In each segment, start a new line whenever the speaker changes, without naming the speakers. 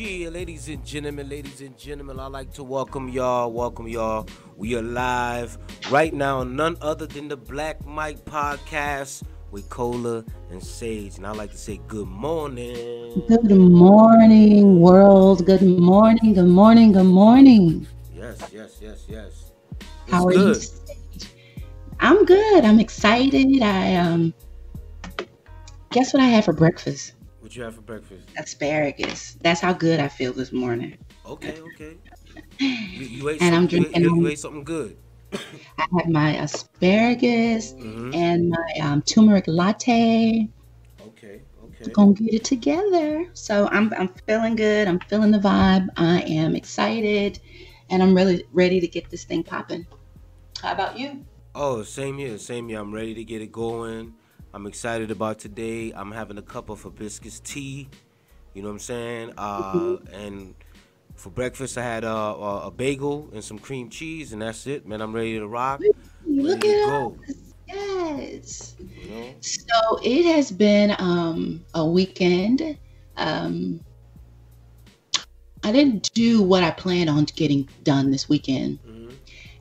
Yeah, ladies and gentlemen, I'd like to welcome y'all. We are live right now, none other than the Black Mike podcast with Cola and Sage. And I'd like to say good morning.
Good morning, world. Good morning, good morning, good morning.
Yes. What's
How are you?
good?
Sage? I'm good. I'm excited. Guess what I had for breakfast?
What you have for breakfast?
Asparagus. That's how good I feel this morning.
Okay. You ate
And I'm
something.
drinking.
You ate something good.
I have my asparagus
Mm-hmm.
and my turmeric latte.
Okay.
Gonna get it together. So I'm feeling good. I'm feeling the vibe. I am excited, and I'm really ready to get this thing popping. How about you?
Oh, same here. I'm ready to get it going. I'm excited about today. I'm having a cup of hibiscus tea. You know what I'm saying? And for breakfast, I had a bagel and some cream cheese, and that's it, man. I'm ready to rock,
Look
ready to
at
go.
us. Yes.
You know?
So it has been a weekend. Um, I didn't do what I planned on getting done this weekend.
Hmm.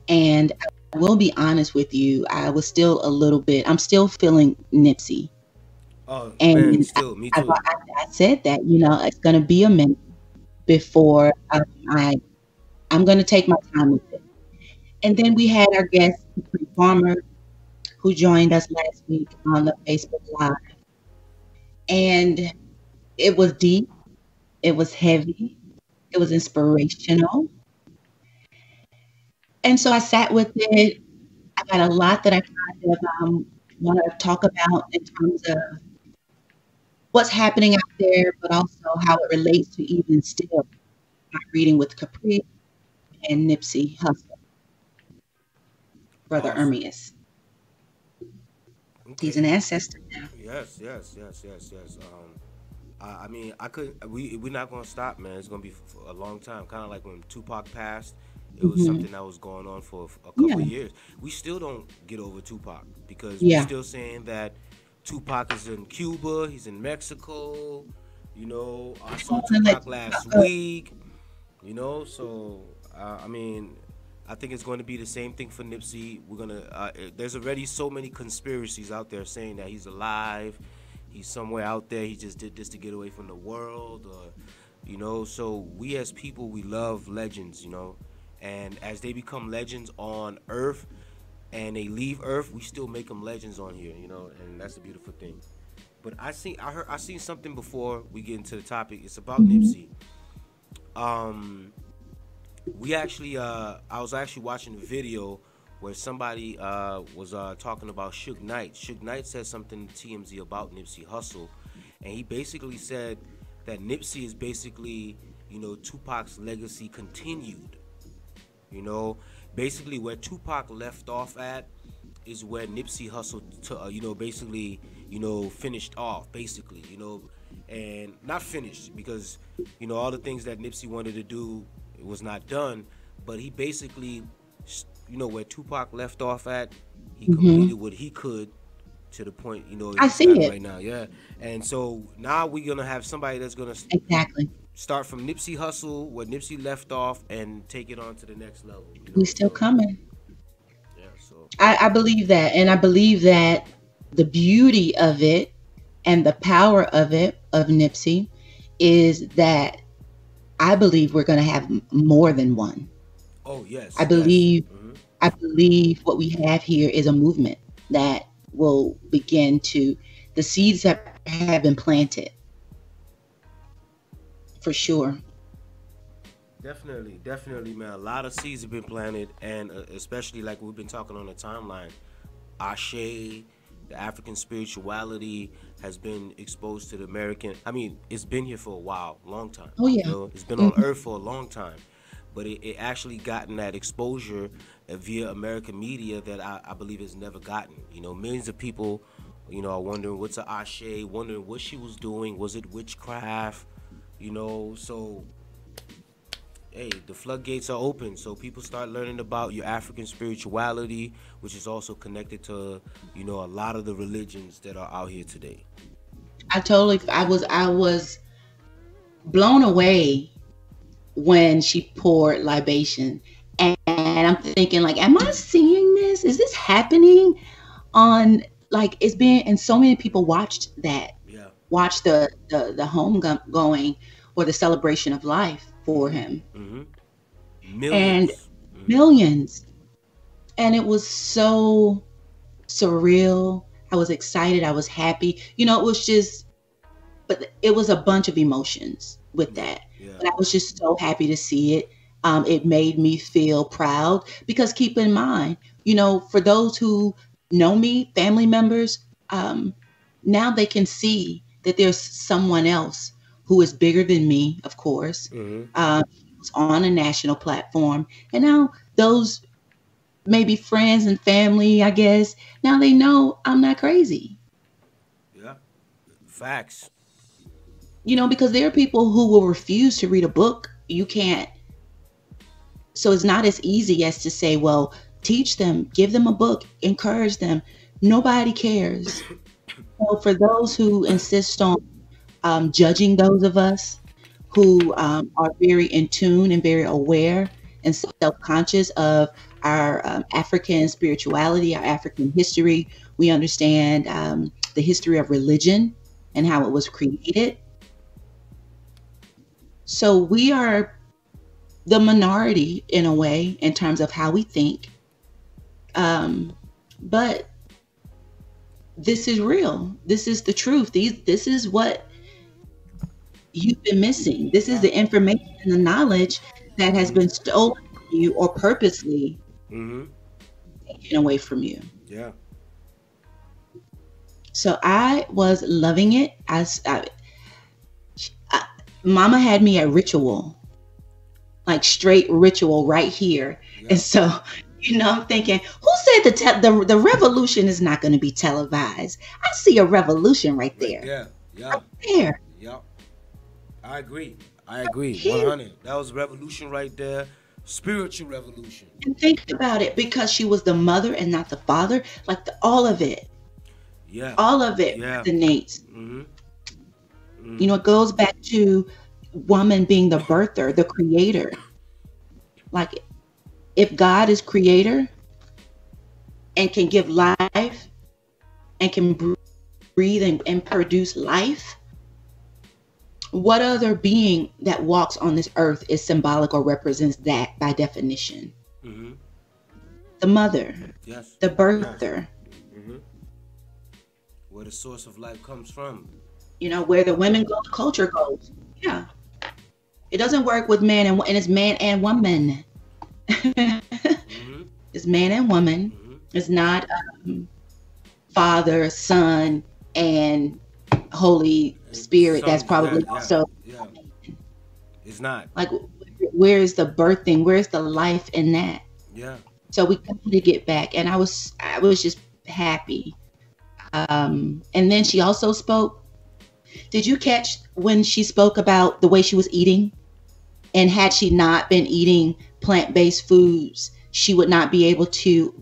And I will be honest with you, I'm still feeling Nipsey.
Oh man,
And
still me
I,
too.
I said that, it's going to be a minute before I, I'm going to take my time with it. And then we had our guest, Farmer, who joined us last week on the Facebook Live. And it was deep, it was heavy, it was inspirational. And so I sat with it. I got a lot that I kind of want to talk about in terms of what's happening out there, but also how it relates to even still my reading with Capri and Nipsey Hussle, Brother
Awesome.
Ermias. He's
Okay.
an ancestor now.
Yes. I mean, I could. We're not gonna stop, man. It's gonna be for a long time. Kind of like when Tupac passed, it was
Hmm.
something that was going on for a
Yeah,
couple of years. We still don't get over Tupac because we
yeah.
still saying that Tupac is in Cuba, he's in Mexico. You know, I
I
saw
want to let
Tupac
you
last
go.
week. You know, so I mean, I think it's going to be the same thing for Nipsey. We're gonna. There's already so many conspiracies out there saying that he's alive, he's somewhere out there. He just did this to get away from the world, or you know. So we as people, we love legends, you know, and as they become legends on Earth and they leave Earth, we still make them legends on here, you know, and that's a beautiful thing. But I seen something before we get into the topic. It's about
Hmm.
Nipsey. Um, we actually I was actually watching a video where somebody was talking about Suge Knight. Suge Knight said something to TMZ about Nipsey Hussle, and he basically said that Nipsey is basically, you know, Tupac's legacy continued. You know, basically where Tupac left off at is where Nipsey Hussle, you know, basically, you know, finished off, basically, you know, and not finished because, you know, all the things that Nipsey wanted to do it was not done, but he basically, you know, where Tupac left off at, he
Hmm.
completed what he could to the point, you know,
I
he's
see
got
it.
right now, yeah. And so now we're gonna have somebody that's gonna
Exactly.
start from Nipsey Hussle where Nipsey left off and take it on to the next level, you know.
He's still
So
coming.
yeah, so
I believe that. And I believe that the beauty of it and the power of it, of Nipsey, is that I believe we're going to have more than one.
oh
I
yes.
believe
Hmm.
I believe what we have here is a movement that will begin to the seeds that have been planted for sure.
Definitely, man. A lot of seeds have been planted, and especially like we've been talking on the timeline, Ashe, the African spirituality has been exposed to the American. I mean, it's been here for a while, long time.
Oh
You
yeah.
know, it's been on
Mhm.
Earth for a long time, but it actually gotten that exposure via American media that I believe has never gotten. You know, millions of people, you know, are wondering what's a Ashe, wondering what she was doing. Was it witchcraft? You know, so hey, the floodgates are open, so people start learning about your African spirituality, which is also connected to, you know, a lot of the religions that are out here today.
I was blown away when she poured libation. And I'm thinking, like, am I seeing this? Is this happening on, like, it's being, and so many people watched that,
Yeah.
watched the home going, or the celebration of life for
Mm-hmm.
him.
Mm-hmm.
And
Millions. Mm-hmm.
millions. And it was so surreal. I was excited. I was happy. It was just, but it was a bunch of emotions with
Yeah.
that.
Yeah.
But I was just so happy to see it. It made me feel proud because keep in mind, for those who know me, family members, um, now they can see that there's someone else who is bigger than me, of course,
Mm-hmm.
who's on a national platform. And now those maybe friends and family, I guess, now they know I'm not crazy.
Yeah. Facts.
Because there are people who will refuse to read a book. You can't. So it's not as easy as to say, well, teach them, give them a book, encourage them. Nobody cares. So for those who insist on judging those of us who are very in tune and very aware and self-conscious of our African spirituality, our African history, we understand the history of religion and how it was created. So we are the minority in a way in terms of how we think. But this is real. This is the truth. This is what you've been missing. This is
Yeah.
the information and the knowledge that has
Mm-hmm.
been stolen from you or purposely
Mm-hmm.
taken away from you.
Yeah.
So I was loving it. I Mama had me at ritual, like straight ritual right here.
Yeah.
And so, I'm thinking, who said the revolution is not going to be televised? I see a revolution right
Right
there.
there. Yeah.
Right there.
Yeah. I agree. I agree.
Here.
100. That was revolution right there. Spiritual revolution.
And think about it, because she was the mother and not the father, like all of it.
Yeah.
All of it
Yeah.
resonates.
Mm-hmm. Mm-hmm.
It goes back to woman being the birther, the creator. Like, if God is creator and can give life and can breathe and produce life, what other being that walks on this earth is symbolic or represents that by definition?
Mm-hmm.
The mother,
Yes.
the
Yes.
birther,
Mm-hmm. Where the source of life comes from.
where the women go, the culture goes. Yeah. It doesn't work with man and it's man and woman.
Mm-hmm.
It's man and woman.
Mm-hmm.
It's not Father, Son, and Holy Spirit. That's
Some, yeah,
probably
yeah,
also
yeah. It's not.
like, where is the birthing? Where's the life in that?
Yeah.
So we come to get back, and I was just happy. And then she also spoke. Did you catch when she spoke about the way she was eating? And had she not been eating plant-based foods, she would not be able to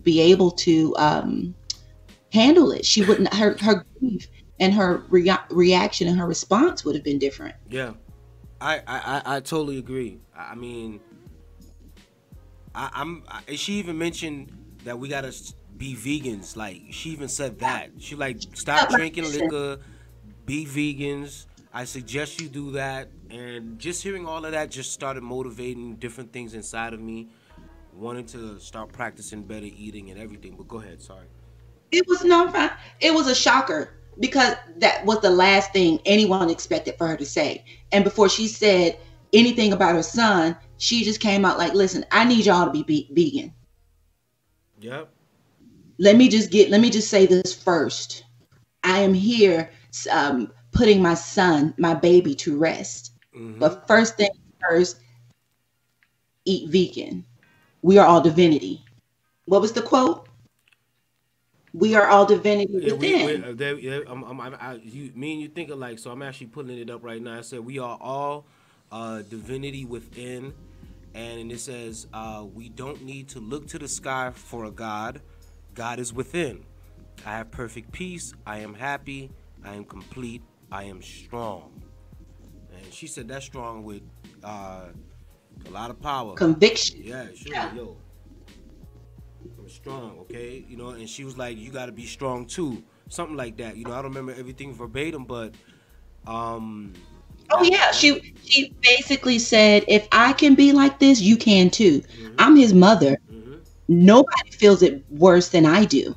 handle it. She wouldn't. Her grief and her reaction and her response would have been different.
Yeah. I totally agree. I mean, she even mentioned that we gotta be vegans. Like, she even said that. She like, stop drinking liquor, be vegans. I suggest you do that. And just hearing all of that just started motivating different things inside of me, wanting to start practicing better eating and everything. But go ahead, sorry.
It was not fun. It was a shocker because that was the last thing anyone expected for her to say. And before she said anything about her son, she just came out like, "Listen, I need y'all to be vegan.
Yep.
Let me just say this first. I am here putting my son, my baby, to rest.
Mm-hmm.
But first thing first, eat vegan. We are all divinity." What was the quote? We are all divinity
Yeah,
within.
me and you think alike, so I'm actually pulling it up right now. I said we are all divinity within, and it says we don't need to look to the sky for a God. God is within. I have perfect peace. I am happy. I am complete. I am strong. And she said that's strong with A lot of power.
conviction.
Yeah, sure,
Yeah.
yo. I'm strong, okay? You know, and she was like, you gotta be strong too. Something like that. You know, I don't remember everything verbatim, but um
Oh yeah,
that
she basically said, if I can be like this, you can too.
mm-hmm,
I'm his mother.
mm-hmm,
Nobody feels it worse than I do.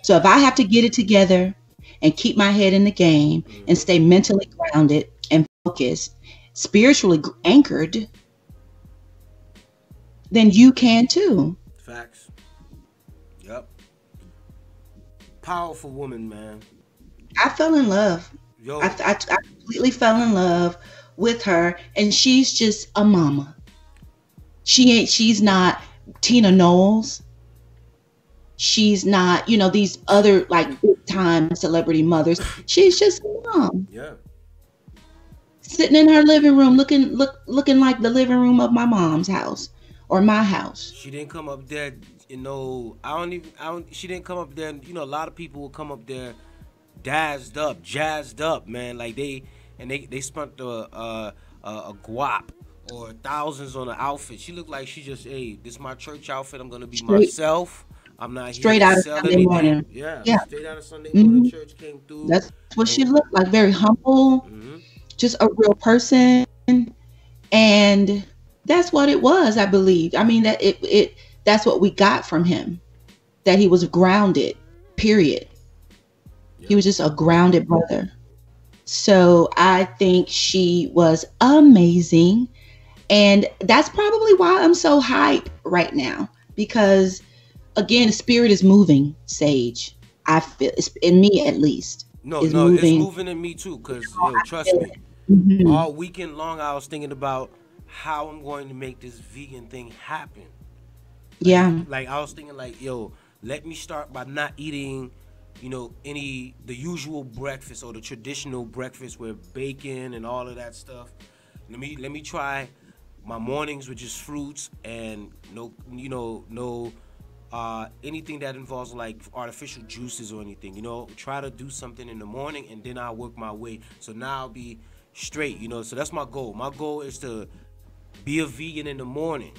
So if I have to get it together and keep my head in the game and
mm-hmm.
stay mentally grounded and focused, spiritually anchored, then you can too.
Facts. Yep. Powerful woman, man.
I fell in love.
Yo,
I completely fell in love with her, and she's just a mama. She's not Tina Knowles. She's not, these other like big time celebrity mothers. She's just a mom
yeah.
sitting in her living room looking like the living room of my mom's house or my house.
She didn't come up there, I don't, she didn't come up there, a lot of people will come up there jazzed up, man. Like they spent a guap or thousands on an outfit. She looked like she just, hey, this is my church outfit. I'm gonna be
Straight
myself. I'm not here
straight
to
out of
sell
Sunday
anything.
morning.
Yeah,
Yeah.
straight out of Sunday morning.
hmm
Church came through,
That's what she
and
looked like. Very humble,
hmm
just a real person. And that's what it was, I believe. I mean, that's what we got from him. That he was grounded. Period. He
yeah,
was just a grounded brother. So I think she was amazing. And that's probably why I'm so hype right now. Because again, the spirit is moving, Sage. I feel it's in me at least.
no,
Is
no, it's
moving.
moving in me too. Cause yo,
I
trust
feel
me,
it. Mhm.
all weekend long I was thinking about how I'm going to make this vegan thing happen.
Yeah.
Like I was thinking like, yo, let me start by not eating, any the usual breakfast or the traditional breakfast with bacon and all of that stuff. Let me try my mornings with just fruits and no anything that involves like artificial juices or anything. Try to do something in the morning and then I'll work my way. So now I'll be straight. So that's my goal. My goal is to be a vegan in the morning,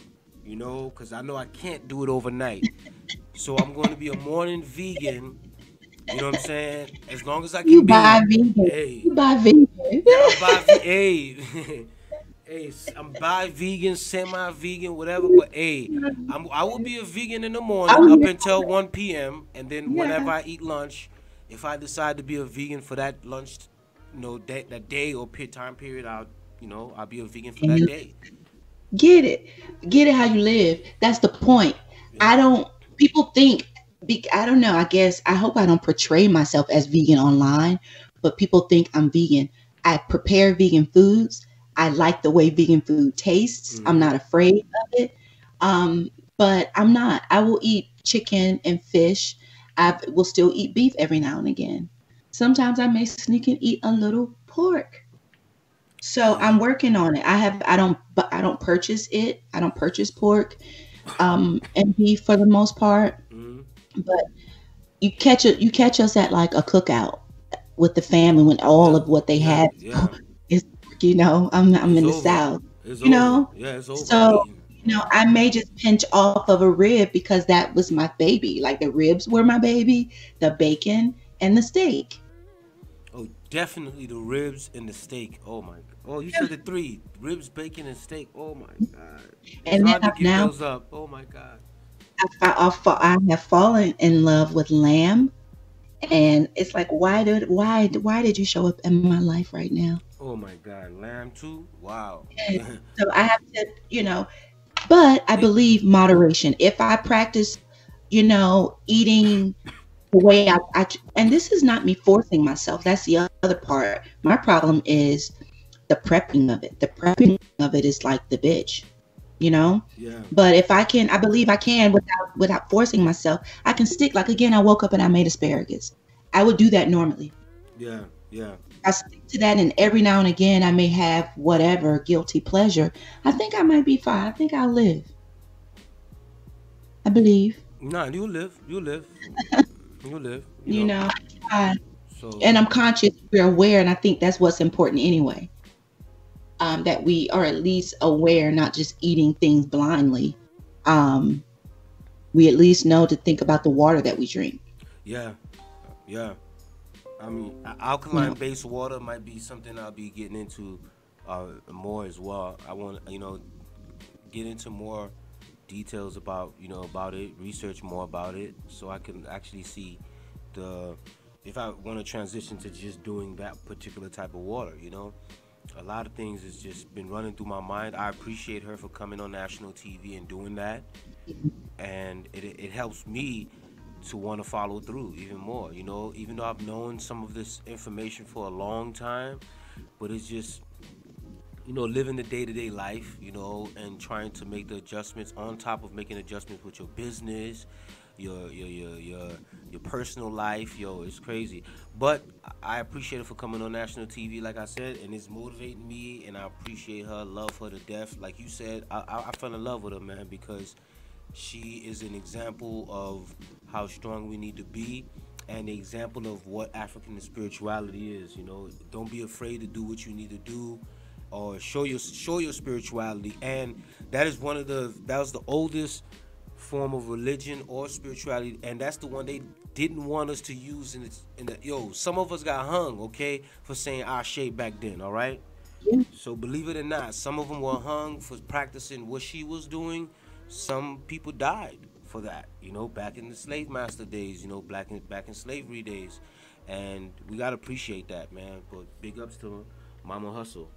because I know I can't do it overnight. So I'm going to be a morning vegan, you know what I'm saying? As long as I
You
can
buy
be,
vegan.
hey,
You buy vegan.
yeah, hey, hey, I'm bi vegan, semi vegan, whatever, but hey, I will be a vegan in the morning
Oh
up
yeah.
until 1 p.m. And then whenever
Yeah.
I eat lunch, if I decide to be a vegan for that lunch, that day or time period, I'll be a vegan for that
And
day.
get it. Get it how you live. That's the point.
Yeah.
I don't, people think, I don't know, I guess, I hope I don't portray myself as vegan online, but people think I'm vegan. I prepare vegan foods. I like the way vegan food tastes. I'm
Mm-hmm.
not afraid of it. But I'm not. I will eat chicken and fish. I will still eat beef every now and again. Sometimes I may sneak and eat a little pork. So
Yeah.
I'm working on it. I don't purchase it. I don't purchase pork and beef for the most part.
Mm-hmm.
But you catch us at like a cookout with the family when all
Yep.
of what they
Yeah.
have
Yeah.
is I'm
It's
in the
over.
South,
It's
you
over.
know.
Yeah, it's over.
So
Eating.
I may just pinch off of a rib because that was my baby. Like the ribs were my baby, the bacon and the steak.
Oh, definitely the ribs and the steak. Oh my. Oh, you said the three: ribs, bacon, and steak. Oh my god. It's
And then
hard to give
now
those up. Oh my god.
I have fallen in love with lamb, and it's like why did you show up in my life right now?
Oh my god. Lamb too. Wow.
And so I have to, but I
It,
believe moderation. If I practice, eating the way and this is not me forcing myself. That's the other part. My problem is the prepping of it. The prepping of it is like the bitch, you know.
yeah.
But if I believe I can without forcing myself. I can stick. Like again, I woke up and I made asparagus. I would do that normally.
Yeah. Yeah.
I stick to that, and every now and again, I may have whatever guilty pleasure. I think I might be fine. I think I'll live. I believe,
Nah, you live. You live. You live.
I,
So
and I'm conscious, we're aware, and I think that's what's important anyway. that we are at least aware, not just eating things blindly. Um, we at least know to think about the water that we drink.
Yeah, yeah. I mean,
You know,
alkaline-based water might be something I'll be getting into more as well. I want get into more details about about it, research more about it, so I can actually see the if I want to transition to just doing that particular type of water. A lot of things has just been running through my mind. I appreciate her for coming on national TV and doing that, and it helps me to want to follow through even more. Even though I've known some of this information for a long time, but it's just living the day-to-day life, and trying to make the adjustments on top of making adjustments with your business, your personal life. It's crazy. But I appreciate her for coming on national TV, like I said, and it's motivating me, and I appreciate her, love her to death. Like you said, I fell in love with her, man, because she is an example of how strong we need to be, and an example of what African spirituality is. Don't be afraid to do what you need to do, or show your spirituality. And that was the oldest form of religion or spirituality, and that's the one they didn't want us to use some of us got hung, okay, for saying our shape back then, all right.
yeah.
So believe it or not, some of them were hung for practicing what she was doing. Some people died for that, back in the slave master days, back in slavery days, and we gotta appreciate that, man. But big ups to Mama Hustle.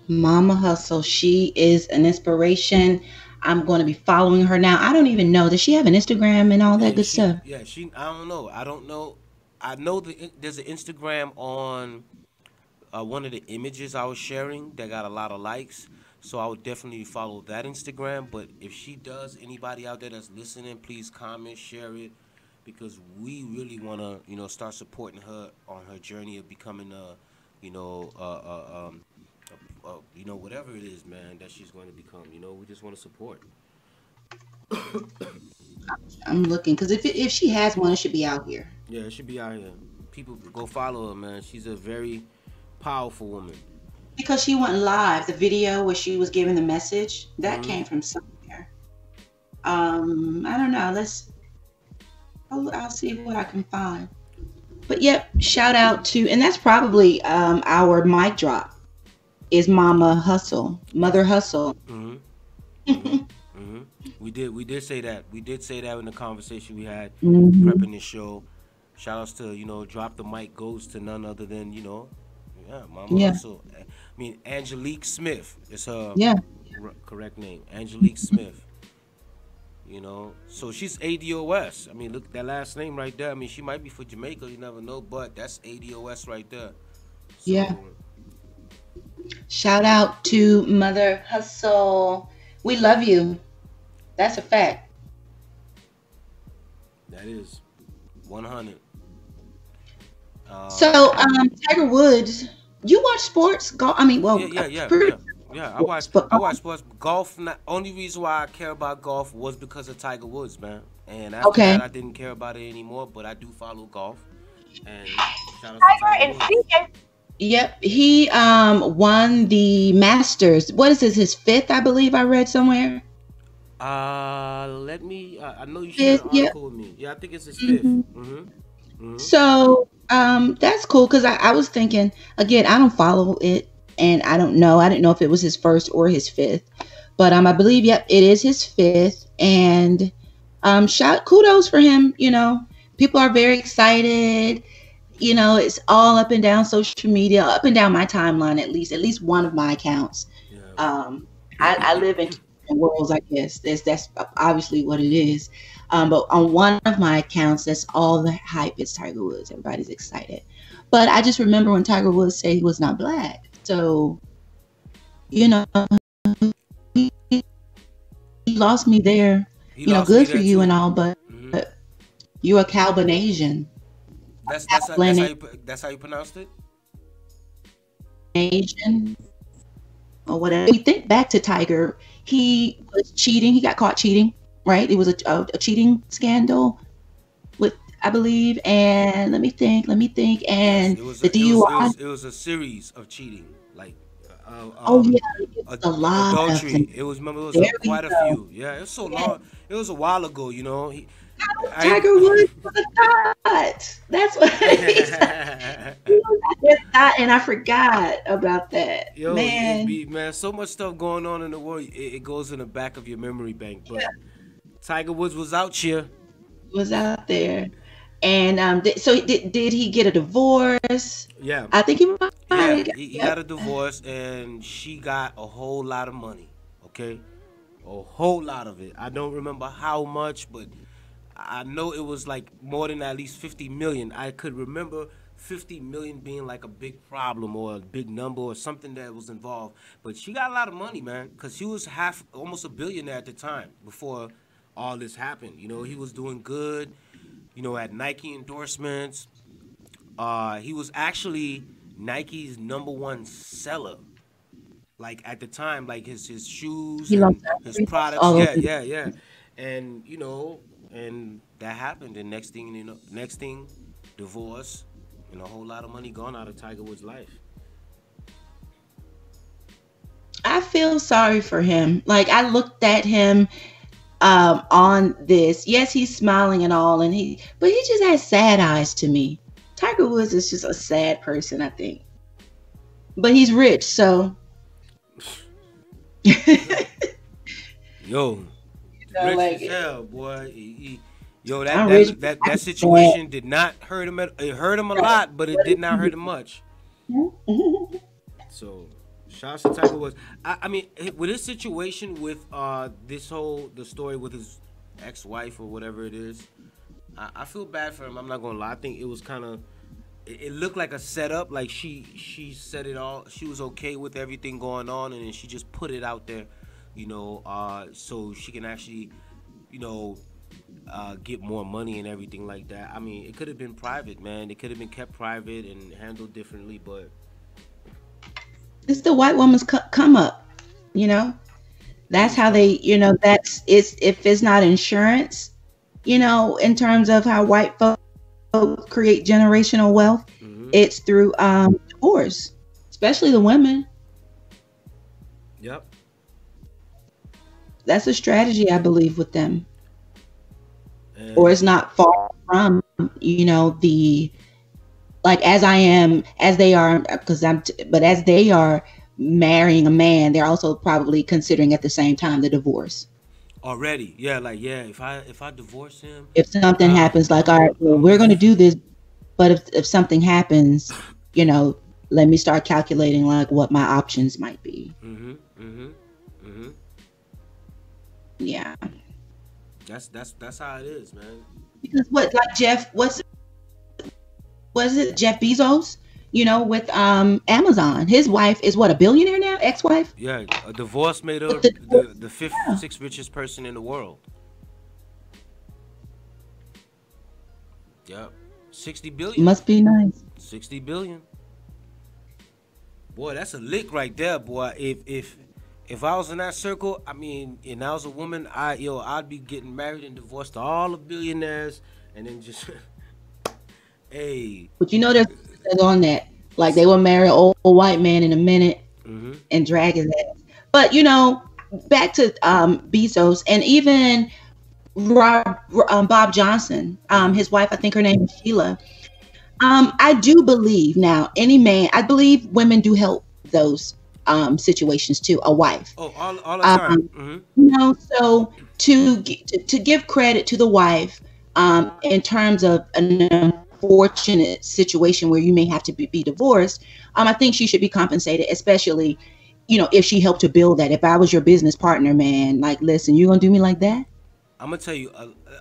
Mama Hustle, she is an inspiration. I'm going to be following her now. I don't even know. Does she have an Instagram and all that
And
good
she,
stuff?
yeah, I don't know. I don't know. I know there's an Instagram on one of the images I was sharing that got a lot of likes. So I would definitely follow that Instagram. But if she does, anybody out there that's listening, please comment, share it, because we really want to, start supporting her on her journey of becoming you know, whatever it is, man, that she's going to become. We just want to support.
I'm looking because if she has one, it should be out here.
Yeah, it should be out here. People go follow her, man. She's a very powerful woman.
Because she went live, the video where she was giving the message that
Hmm.
came from somewhere. I don't know. I'll see what I can find. But yep, shout out to, and that's probably our mic drop is Mama Hustle, Mother Hustle.
Hmm. Hmm. Hmm. We did say that. We did say that in the conversation we had
Hmm.
prepping this show. Shout outs to, drop the mic goes to none other than, yeah, Mama
Yeah,
Hustle. I mean, Angelique Smith is her
yeah,
correct name. Angelique Smith. So she's ADOS. I mean, look that last name right there. I mean, she might be for Jamaica, you never know, but that's ADOS right there.
yeah.
So
Shout out to Mother Hustle. We love you. That's a fact.
that is 100. Um,
So, Tiger Woods, you watch sports? Golf? I mean,
yeah,
well,
yeah, yeah,
pretty
yeah, yeah.
sports, but
I
golf.
watch sports. Golf. Only reason why I care about golf was because of Tiger Woods, man. And after
Okay.
that, I didn't care about it anymore. But I do follow golf, and shout out to Tiger Woods.
Yep, he won the Masters. What is this? His fifth, I believe. I read somewhere.
Let me. I know you shared
Fifth.
an
Yep.
article with me. Yeah, I think it's his fifth.
Hmm.
Mm-hmm. Mm-hmm.
So that's cool because I was thinking again. I don't follow it, and I don't know. I didn't know if it was his first or his fifth, but I believe yep, it is his fifth. And shout kudos for him. People are very excited. It's all up and down social media, up and down my timeline, at least one of my accounts.
Yeah.
Um, I live in two different worlds, I guess. That's obviously what it is. But on one of my accounts, that's all the hype is Tiger Woods. Everybody's excited. But I just remember when Tiger Woods said he was not black. So, you know, he, he lost me there.
He lost me
Good for
there
you and
too.
all, but
Hmm.
you a Calbanasian.
That's how you pronounced it.
Asian or whatever. We think back to Tiger, he was cheating. He got caught cheating, right? It was a cheating scandal with, I believe, and let me think,
Yes,
and the DUI.
it was a series of cheating, like
Oh yeah, it's a lot of them.
adultery. It was, remember, it was
Very
quite a
so.
few. Yeah, it was so
Yes.
long. It was a while ago. You know, I.
Tiger Woods was a thought. That's what he said. He was a thought, and I forgot about that.
Yo, it
Man,
be, man, so much stuff going on in the world. It goes in the back of your memory bank. But Tiger Woods was out here.
was out there. And so did he get a divorce?
Yeah,
I think he might
yeah.
have got,
He got
yep.
a divorce, and she got a whole lot of money. Okay, a whole lot of it. I don't remember how much, but I know it was like more than at least 50 million. I could remember 50 million being like a big problem or a big number or something that was involved. But she got a lot of money, man, because she was half, almost a billionaire at the time before all this happened. You know, he was doing good. You know, had Nike endorsements. He was actually Nike's number one seller, like at the time, like his shoes
He lost
and his
everything
products.
all
Yeah,
over.
yeah, yeah. And you know, and that happened. And next thing you know, next thing, divorce, and a whole lot of money gone out of Tiger Woods' life.
I feel sorry for him. Like I looked at him on this. Yes, he's smiling and all, and but he just has sad eyes to me. Tiger Woods is just a sad person, I think. But he's rich, so
Yo, rich
like
as hell, boy. Yo, that
I'm rich.
that situation did not hurt him. It hurt him a lot, but it did not hurt him much. So, shouts to Tiger Woods. I mean, with his situation with this whole the story with his ex-wife or whatever it is, I feel bad for him. I'm not gonna lie. I think it was kind of it looked like a setup. Like she said it all. She was okay with everything going on, and then she just put it out there, so she can actually, you know, get more money and everything like that. I mean, it could have been private, man. It could have been kept private and handled differently, but
It's the white woman's come up, you know. That's how they, that's it's if it's not insurance, in terms of how white folks create generational wealth,
hmm,
it's through divorce, especially the women.
yep.
That's a strategy, I believe, with them. Or
And
it's not far from, the like as they are, because but as they are marrying a man, they're also probably considering at the same time the divorce.
already, yeah, like yeah, if I divorce him,
If something
uh,
happens, like,
I'm
all right,
gonna
well,
I'm
we're
gonna
going to do this, but if something happens, you know, let me start calculating like what my options might be.
mhm, mhm, mhm.
Yeah,
That's how it is, man.
because what like Jeff, was it Jeff Bezos? With Amazon, his wife is what, a billionaire now, ex-wife.
Yeah, a divorce made her
But the divorce,
the fifth,
yeah,
sixth richest person in the world. Yep, 60 billion,
must be nice.
60 billion. Boy, that's a lick right there, boy. If I was in that circle, I mean, and I was a woman, I'd be getting married and divorced to all the billionaires, and then just, hey,
But there's on that. Like they will marry an old white man in a minute
mm-hmm,
and drag his ass. But back to Bezos and even Bob Johnson,
mm-hmm.
his wife, I think her name is Sheila. I do believe now, any man, I believe women do help those situations too. A wife,
Oh, all the time.
um,
Mm-hmm.
so to give credit to the wife, in terms of an unfortunate situation where you may have to be divorced, I think she should be compensated, especially if she helped to build that. If I was your business partner, man, like, listen, you gonna do me like that?
I'm gonna tell you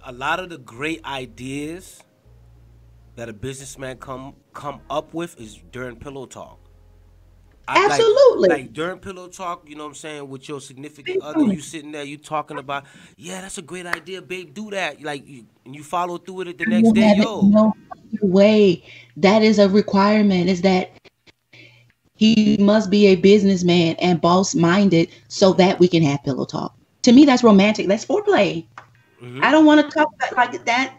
a lot of the great ideas that a businessman come up with is during pillow talk. I
Absolutely.
like during pillow talk, you know what I'm saying, with your significant other, you sitting there, you talking about, yeah, that's a great idea, babe, do that. Like and you follow through with it the
I
next
will
day,
have it
yo.
no other way. That is a requirement. Is that he must be a businessman and boss minded so
Mhm.
that we can have pillow talk. To me, that's romantic. That's foreplay. I
Mhm.
don't want to talk about like that.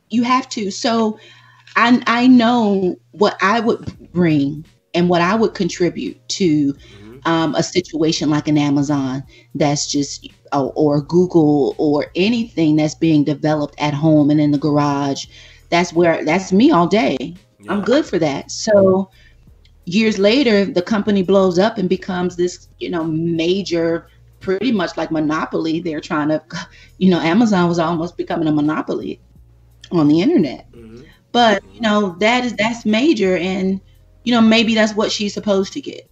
You have to. So I know what I would bring and what I would contribute to
Mhm.
a situation like an Amazon that's just or Google or anything that's being developed at home and in the garage. That's me all day. I'm
Yeah.
good for that. So years later, the company blows up and becomes this, major, pretty much like monopoly. They're trying to, Amazon was almost becoming a monopoly on the internet.
Hmm.
But
Hmm.
that's major, and maybe that's what she's supposed to get.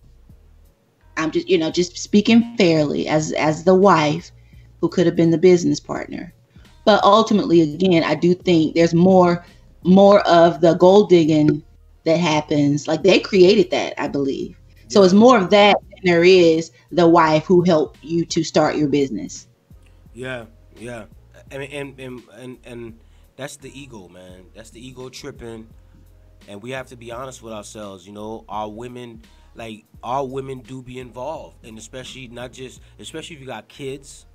I'm just just speaking fairly as the wife who could have been the business partner. But ultimately, again, I do think there's more of the gold digging that happens. Like they created that, I believe. So it's
Yeah.
more of that than there is the wife who helped you to start your business.
Yeah. Yeah. I mean, and that's the ego, man. That's the ego tripping, and we have to be honest with ourselves. Our women, like our women, do be involved, and especially not just, especially if you got kids,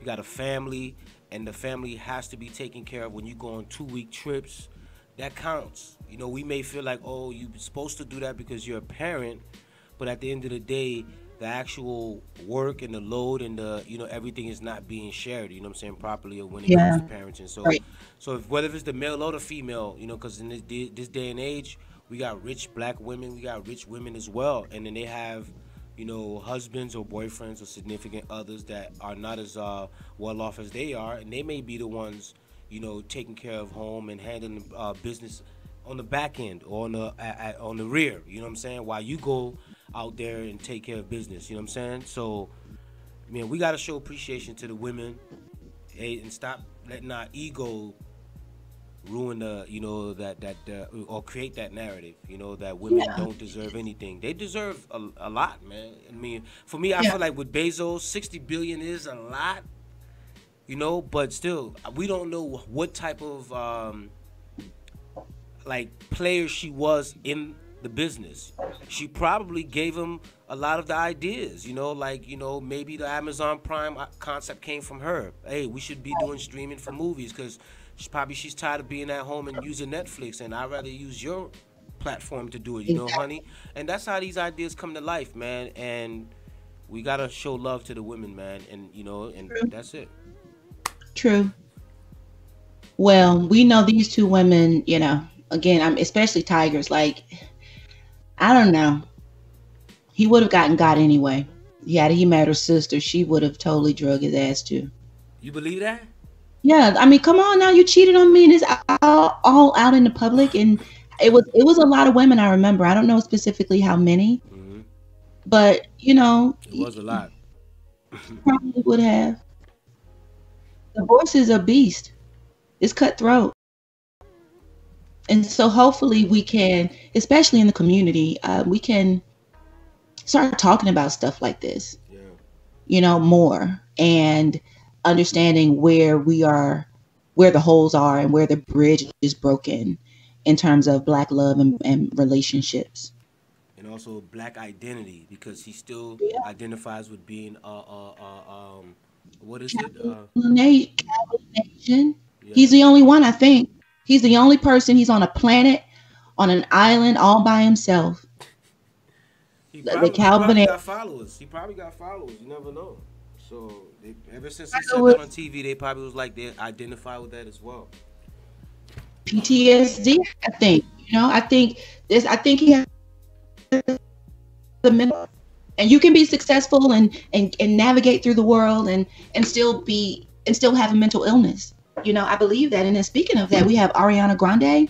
you got a family, and the family has to be taken care of when you go on 2 week trips. That counts. We may feel like, oh, you're supposed to do that because you're a parent, but at the end of the day, the actual work and the load and the everything is not being shared. You know what I'm saying, properly when it comes
Yeah,
to parenting. So,
right.
whether it's the male or the female, because in this day and age, we got rich black women, we got rich women as well, and then they have husbands or boyfriends or significant others that are not as well off as they are, and they may be the ones, taking care of home and handling business on the back end or on the rear. You know what I'm saying? While you go out there and take care of business. You know what I'm saying? So, man, we gotta show appreciation to the women, and stop letting our ego ruin the or create that narrative, that women
Yeah,
don't deserve anything. They deserve a lot, man. I mean, for me, I
yeah,
feel like with Bezos, 60 billion is a lot, but still, we don't know what type of like player she was in the business. She probably gave him a lot of the ideas, like, maybe the Amazon Prime concept came from her. Hey, we should be doing streaming for movies because she's tired of being at home and using Netflix, and I'd rather use your platform to do it,
exactly.
honey. And that's how these ideas come to life, man. And we gotta show love to the women, man, and and
True.
that's it.
True. Well, we know these two women, again, I'm especially Tigers, like, I don't know. He would have gotten got anyway. He met her sister, she would have totally drug his ass too.
You believe that?
Yeah, I mean, come on now, you cheated on me, and it's all out in the public, and it was a lot of women. I remember. I don't know specifically how many,
Hmm.
but
It was a lot.
probably would have. Divorce is a beast. It's cutthroat, and so hopefully we can, especially in the community, we can start talking about stuff like this,
Yeah.
more, and understanding where the holes are, and where the bridge is broken in terms of black love and relationships.
And also black identity because he still
Yeah.
identifies with being what is it
Nation. He's
yeah,
the only one, I think. He's the only person. He's on a planet, on an island, all by himself. The
he probably
Calvin
got followers. He probably got followers. You never know. So ever since he said that
with
on TV, they probably was like they identify with that as well.
PTSD, I think. I think this. I think he has the mental, and you can be successful and navigate through the world and still have a mental illness. I believe that. And then speaking of that, we have Ariana Grande.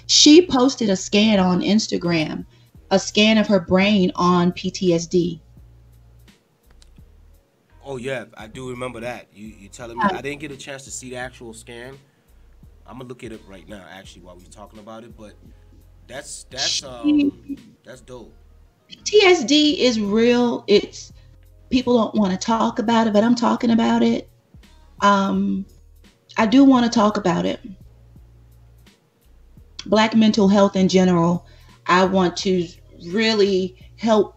She posted a scan on Instagram, a scan of her brain on PTSD.
Oh yeah, I do remember that. You telling me? I didn't get a chance to see the actual scan. I'm gonna look at it right now, actually, while we're talking about it. But that's that's
She,
um that's dope.
PTSD is real. It's people don't want to talk about it, but I'm talking about it. Um, I do want to talk about it. Black mental health in general. I want to really help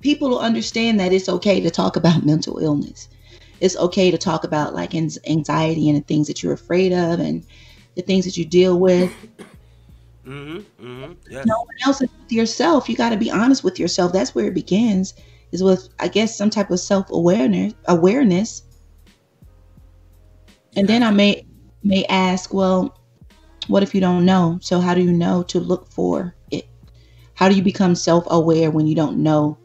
people to understand that it's okay to talk about mental illness. It's okay to talk about like anxiety and the things that you're afraid of and the things that you deal with. No
Yes.
one else is with yourself. You got to be honest with yourself. That's where it begins. Is with, I guess, some type of self awareness.
You
And then
have
I
to.
may ask, well, what if you don't know? So how do you know to look for it? How do you become self aware when you don't know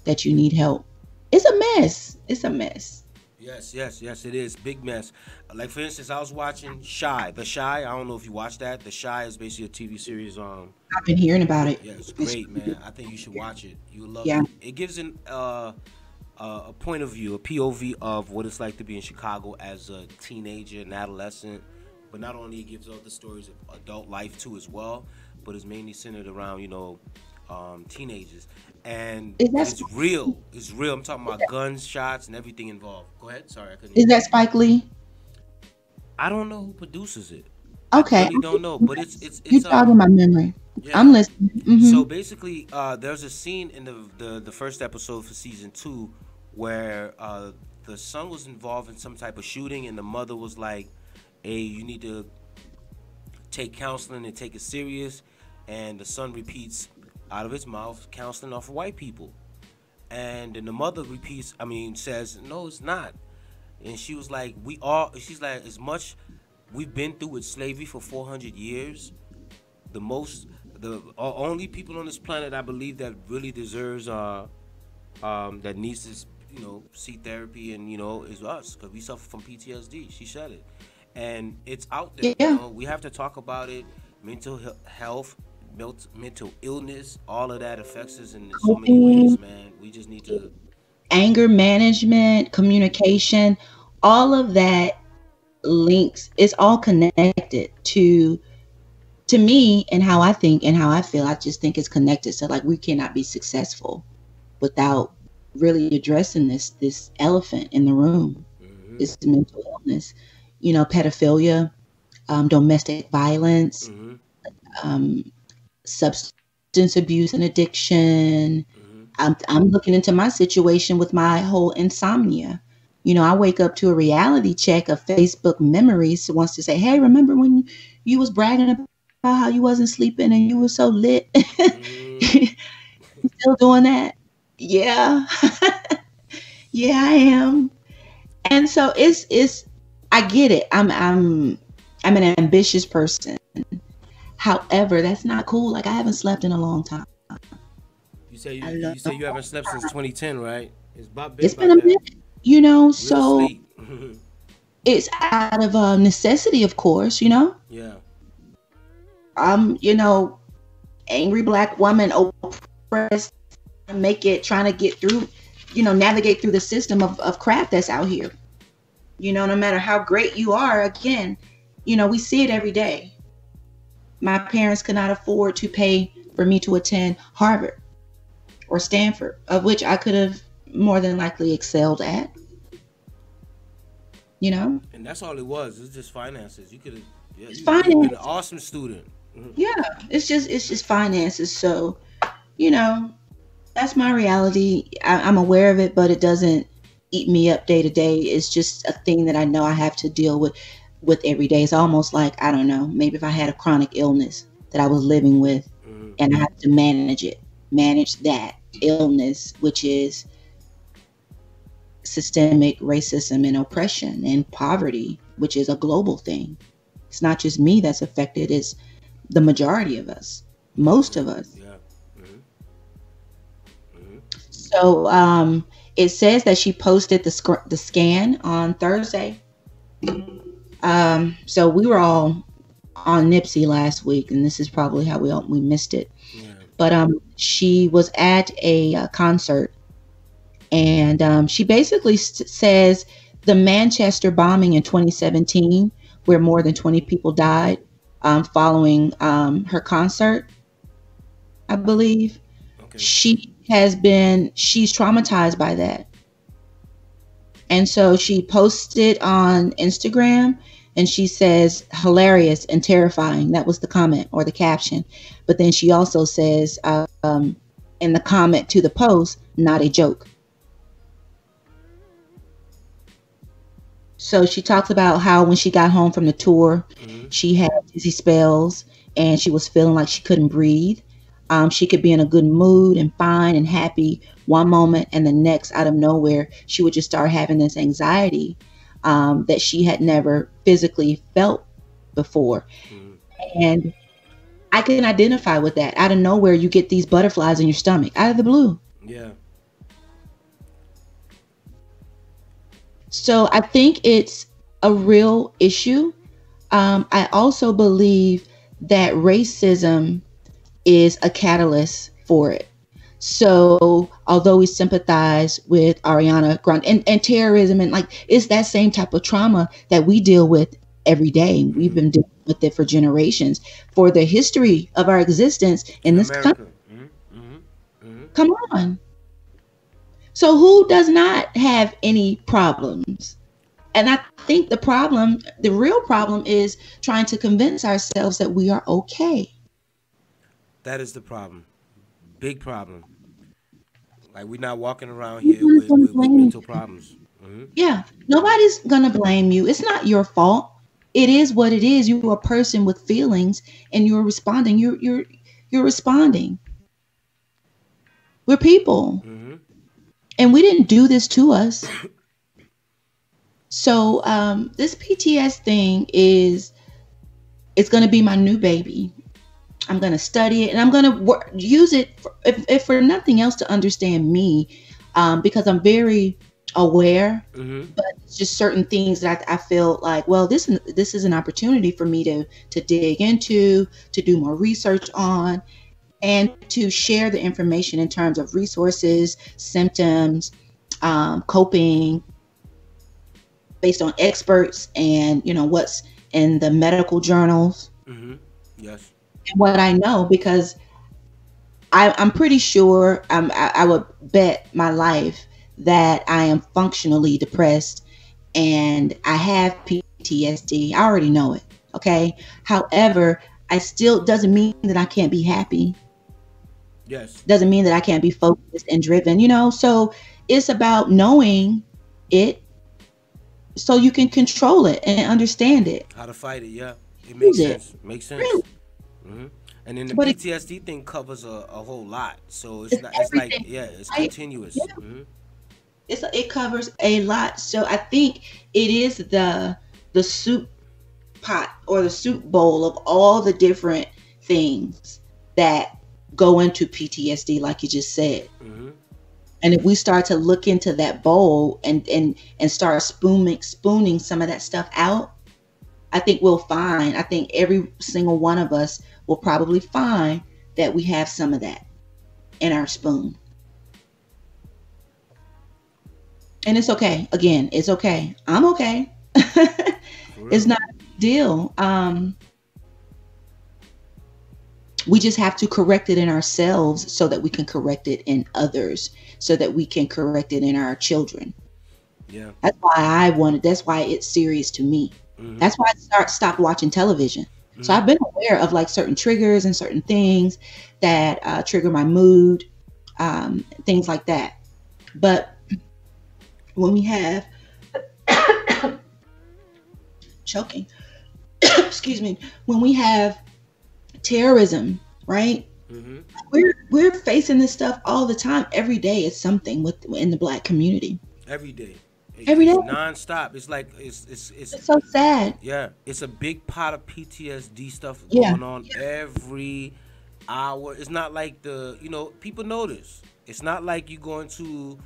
that you need help? It's a mess. It's a mess.
Yes, yes, yes, it is. Big mess. Like for instance, I was watching Shy. The Shy, I don't know if you watched that. The Shy is basically a TV series.
I've been hearing about it.
Yeah, it's
It's
great, man. I think you should watch it. You'll love
yeah.
it. It gives a point of view, a POV of what it's like to be in Chicago as a teenager and adolescent. But not only it gives all the stories of adult life too as well, but it's mainly centered around teenagers, and
Is that
it's real. It's real. I'm talking about guns, shots, and everything involved. Go ahead. Sorry, I couldn't hear
is
you.
that Spike Lee?
I don't know who produces it. I
Okay,
really don't know, but it's
you jogging my memory. I'm
yeah.
listening.
So basically, there's a scene in the first episode for season two where the son was involved in some type of shooting, and the mother was like, "Hey, you need to take counseling and take it serious." And the son repeats out of his mouth, "Counseling are for white people." And then the mother repeats, I mean, says, "No, it's not." And she was like, "We all," she's like, "As much we've been through with slavery for 400 years, the most the only people on this planet I believe that really deserves that needs to see therapy and is us because we suffer from PTSD." She said it, and it's out there.
Yeah.
We have to talk about it. Mental health, mental illness, all of that affects us in so many
Coping,
ways, man. We just need to.
anger management, communication, all of that links. It's all connected to me and how I think and how I feel. I just think it's connected. So like we cannot be successful without really addressing this elephant in the room.
Hmm.
This mental illness, pedophilia, domestic violence,
Hmm.
um, substance abuse and addiction.
Hmm.
I'm looking into my situation with my whole insomnia. I wake up to a reality check of Facebook memories. Who wants to say, "Hey, remember when you was bragging about how you wasn't sleeping and you were so lit?"
Hmm.
You still doing that? Yeah, yeah, I am. And so it's. I get it. I'm an ambitious person. However, that's not cool. Like I haven't slept in a long time.
You say
I
you
love.
say you haven't slept since 2010, right? It's about been
It's been
about
a
that.
minute,
Real
so
sleep.
it's out of necessity, of course.
Yeah.
I'm, angry black woman oppressed, trying to get through, navigate through the system of crap that's out here. No matter how great you are, again, we see it every day. My parents could not afford to pay for me to attend Harvard or Stanford, of which I could have more than likely excelled at, you know?
And that's all it was. It's just finances. You could have, yeah,
It's
you could have been an
finance.
awesome student.
Yeah, it's just finances. So, you know, that's my reality. I'm aware of it, but it doesn't eat me up day to day. It's just a thing that I know I have to deal with every day. It's almost like, I don't know, maybe if I had a chronic illness that I was living with
Hmm.
and I have to manage that illness, which is systemic racism and oppression and poverty, which is a global thing. It's not just me that's affected, it's the majority of us, most
Hmm.
of us.
Yeah. Hmm. Hmm.
So it says that she posted the scan on Thursday. So we were all on Nipsey last week, and this is probably how we missed it.
Yeah.
But she was at a concert, and she basically says the Manchester bombing in 2017, where more than 20 people died following her concert, I believe.
Okay.
She's traumatized by that. And so she posted on Instagram and she says, hilarious and terrifying. That was the comment or the caption. But then she also says in the comment to the post, not a joke. So she talks about how when she got home from the tour,
Hmm.
she had dizzy spells and she was feeling like she couldn't breathe. She could be in a good mood and fine and happy one moment, and the next, out of nowhere, she would just start having this anxiety that she had never physically felt before.
Mhm.
And I can identify with that. Out of nowhere, you get these butterflies in your stomach, out of the blue.
Yeah.
So I think it's a real issue. I also believe that racism is a catalyst for it. So although we sympathize with Ariana Grande and terrorism, and like it's that same type of trauma that we deal with every day. We've
Mhm.
been dealing with it for generations, for the history of our existence in
In
this country.
America. Mhm. Mhm. Mhm.
Come on. So who does not have any problems? And I think the real problem is trying to convince ourselves that we are okay.
That is the problem. Big problem. Like we're not walking around here
Nobody's
with
gonna
with
blame
mental
you.
problems. Hmm.
Yeah,
Hmm.
nobody's gonna blame you. It's not your fault. It is what it is. You're a person with feelings, and you're responding. You're responding. We're people,
Hmm.
and we didn't do this to us. So this PTS thing is it's gonna be my new baby. I'm going to study it, and I'm going to use it for, if for nothing else, to understand me, because I'm very aware.
Hmm.
But it's just certain things that I feel like, well, this is an opportunity for me to dig into, to do more research on, and to share the information in terms of resources, symptoms, coping, based on experts, and what's in the medical journals
Hmm. Yes.
and what I know, because I'm pretty sure, I would bet my life that I am functionally depressed and I have PTSD. I already know it. Okay. However, I still doesn't mean that I can't be happy.
Yes.
Doesn't mean that I can't be focused and driven, So it's about knowing it so you can control it and understand it.
How to fight it? Yeah. It
Use
makes
it.
sense. Makes
Really.
sense. Hmm. And then the
But
PTSD thing covers a whole lot. So it's
it's
not. It's like
everything,
yeah. It's
right?
continuous.
Yeah.
Hmm.
It covers a lot. So I think it is the soup pot or the soup bowl of all the different things that go into PTSD, like you just said.
Hmm.
And if we start to look into that bowl and start spooning some of that stuff out, I think we'll find. I think every single one of us will probably find that we have some of that in our spoon, and it's okay. Again, it's okay. I'm okay.
For
It's
real.
not a big deal. We just have to correct it in ourselves so that we can correct it in others, so that we can correct it in our children.
Yeah.
That's why it's serious to me.
Hmm.
That's why stopped watching television. So
Hmm.
I've been aware of like certain triggers and certain things that trigger my mood, things like that. But when we have choking, excuse me, when we have terrorism, right?
Hmm.
We're facing this stuff all the time. Every day is something in the black community.
Every day.
Every day.
It's nonstop. It's like it's
It's so sad.
yeah. It's a big pot of PTSD stuff
Yeah.
going on every hour. It's not like people notice. It's not like you going to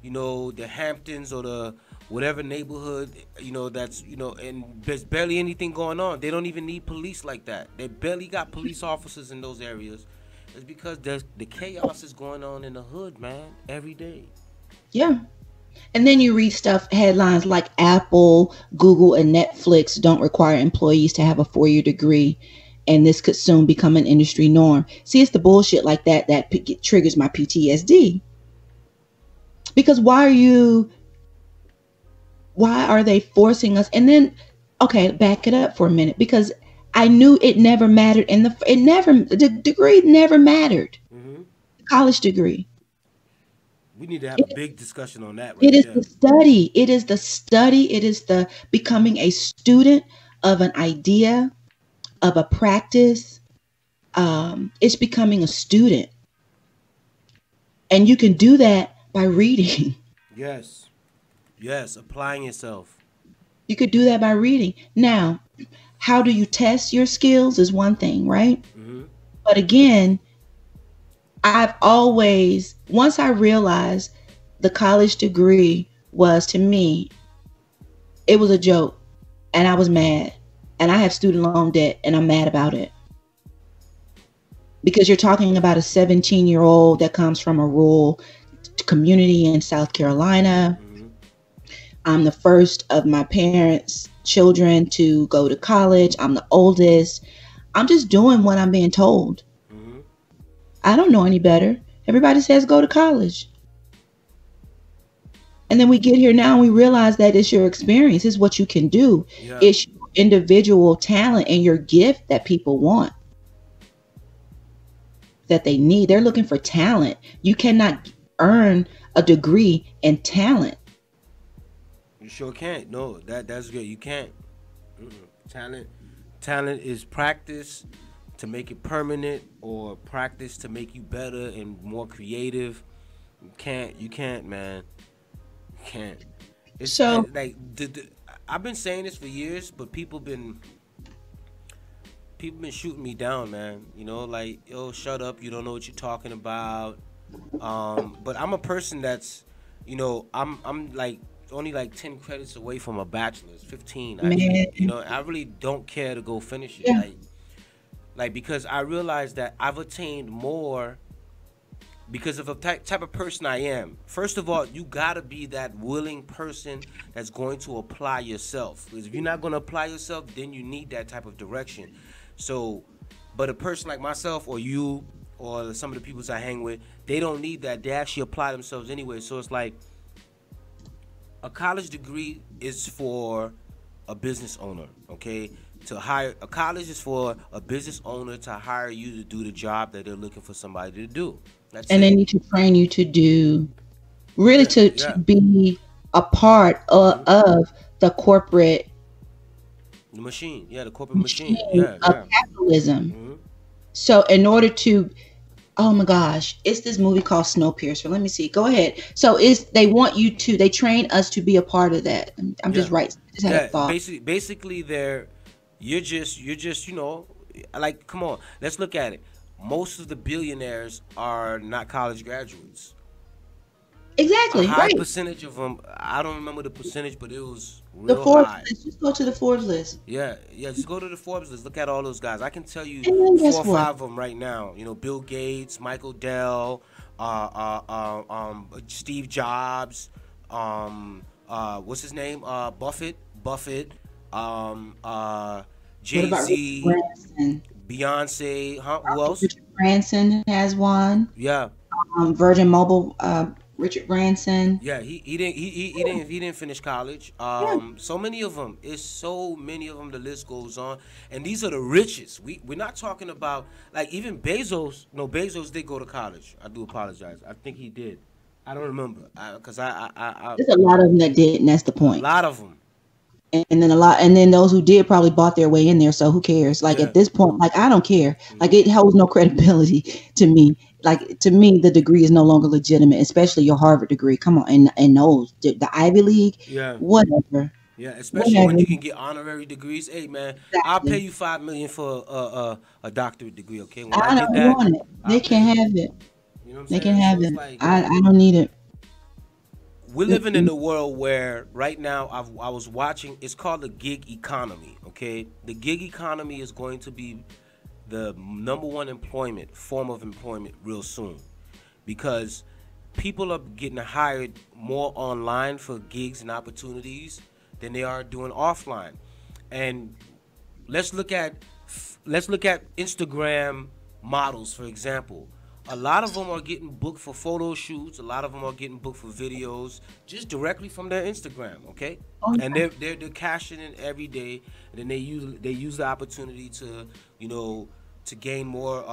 the Hamptons or the whatever neighborhood that's and there's barely anything going on. They don't even need police like that. They barely got police officers in those areas. It's because the chaos is going on in the hood, man, every day.
Yeah. And then you read stuff, headlines like Apple, Google, and Netflix don't require employees to have a 4-year degree, and this could soon become an industry norm. See, it's the bullshit like that that triggers my PTSD. Because why are they forcing us? And then, okay, back it up for a minute, because I knew it never mattered, and the degree never mattered.
Hmm.
The college degree.
We need to have a
It,
big discussion on that
it
right
is
there.
the study. It is the study. It is the becoming a student of an idea, of a practice. It's becoming a student. And you can do that by reading.
Yes. Yes. Applying yourself.
You could do that by reading. Now, how do you test your skills is one thing, right?
Mm-hmm.
But again, I've always, once I realized the college degree was to me, it was a joke. And I was mad. And I have student loan debt and I'm mad about it. Because you're talking about a 17-year-old that comes from a rural community in South Carolina.
Mm-hmm.
I'm the first of my parents' children to go to college. I'm the oldest. I'm just doing what I'm being told.
Mm-hmm.
I don't know any better. Everybody says go to college. And then we get here now and we realize that it's your experience. It's what you can do.
Yeah.
It's your individual talent and your gift that people want, that they need. They're looking for talent. You cannot earn a degree in talent.
You sure can't. No, that's good. You can't. Talent is practice to make it permanent, or practice to make you better and more creative. You can't, man. You can't. It's
So
like I've been saying this for years, but people been shooting me down, man. You know, like, yo, shut up. You don't know what you're talking about. But I'm a person that's, I'm like only like 10 credits away from a bachelor's, 15 actually. You
man,
know, I really don't care to go finish it,
yeah.
like because I realize that I've attained more because of the type of person I am. First of all, you gotta be that willing person that's going to apply yourself. Because if you're not gonna apply yourself, then you need that type of direction. So, but a person like myself or you or some of the people I hang with, they don't need that. They actually apply themselves anyway. So it's like a college degree is for a business owner, okay? To hire a college is for a business owner to hire you to do the job that they're looking for somebody to do. That's
And they
it.
need to train you to do, really
Yeah,
to
yeah.
be a part
Hmm.
of the corporate
The machine, yeah, the corporate machine,
machine
yeah,
of
yeah.
capitalism.
Hmm.
So in order to, oh my gosh, it's this movie called Snowpiercer. Let me see. Go ahead. So it's they want you to, they train us to be a part of that. I'm just
Yeah,
right. I just had a
yeah.
thought.
Basically, you're just, like, come on, let's look at it. Most of the billionaires are not college graduates. A
Exactly,
high
right.
percentage of them, I don't remember the percentage, but it was
The
real
Forbes
high.
list. Just go to the Forbes list.
Yeah, yeah. Just go to the Forbes list. Look at all those guys. I can tell you
And then
four
guess
or
what?
five of them right now. You know, Bill Gates, Michael Dell, Steve Jobs, what's his name? Buffett,
What
Jay
about Richard
Z,
Branson?
Beyonce. Huh? Who else?
Richard Branson has one.
Yeah,
Virgin Mobile, Richard Branson.
yeah. He didn't finish college.
Yeah.
So many of them. It's so many of them. The list goes on, and these are the richest. We're not talking about like even Bezos. No, Bezos did go to college. I do apologize. I think he did. I don't remember because
There's a lot of them that didn't. That's the
a
point.
lot of them.
And then a lot, and then those who did probably bought their way in there. So who cares? Like
Yeah.
at this point, like I don't care. Like
Hmm.
it holds no credibility to me. Like to me, the degree is no longer legitimate, especially your Harvard degree. Come on, and those the Ivy League,
Yeah.
whatever,
Yeah, especially when
whatever.
you can get honorary degrees. Hey man, I'll pay
Exactly.
you 5 million for a doctorate degree. Okay, when I
I
get
don't
that,
want it.
I'll
They
pay
can
you.
have it.
You know what I'm
They can
saying? So
have
it's
it.
like
I don't need it.
we're living in
Mm-mm.
a world where right now I was watching. It's called the gig economy. Okay, the gig economy is going to be the number one employment form of employment real soon, because people are getting hired more online for gigs and opportunities than they are doing offline. And let's look at let's look at Instagram models, for example. A lot of them are getting booked for photo shoots. A lot of them are getting booked for videos just directly from their Instagram. Okay,
Oh
and
yeah.
they're cashing in every day, and then they use the opportunity to you know to gain more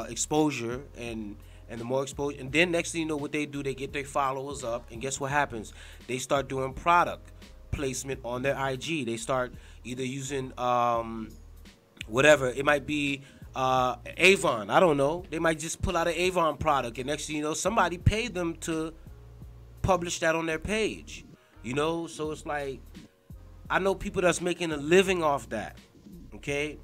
exposure, and the more exposure, and then next thing you know, what they do, they get their followers up, and guess what happens? They start doing product placement on their IG. They start either using whatever it might be, Avon. I don't know. They might just pull out an Avon product, and next thing you know, somebody paid them to publish that on their page. You know, so it's like I know people that's making a living off that. Okay,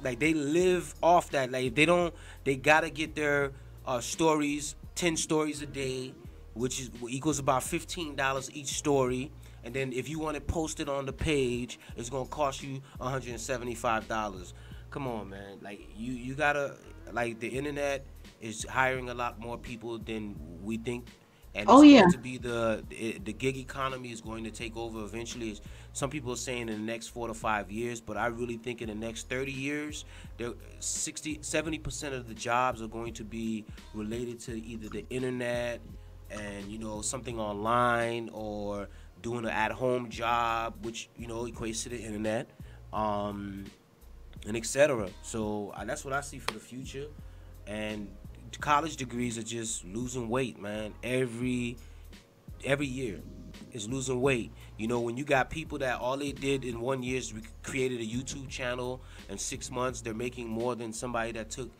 like they live off that. Like if they don't, they gotta get their stories, 10 stories a day, which is equals about $15 each story. And then if you want it posted on the page, it's gonna cost you $175. Come on, man. Like you gotta, like, the internet is hiring a lot more people than we think, and
Oh
it's
yeah.
going to be the gig economy is going to take over eventually. Some people are saying in the next 4 to 5 years, but I really think in the next 30 years, there 70% of the jobs are going to be related to either the internet and something online, or doing an at-home job, which equates to the internet, and etc. So that's what I see for the future. And college degrees are just losing weight, man. Every year is losing weight. When you got people that all they did in 1 year is created a YouTube channel, in 6 months they're making more than somebody that took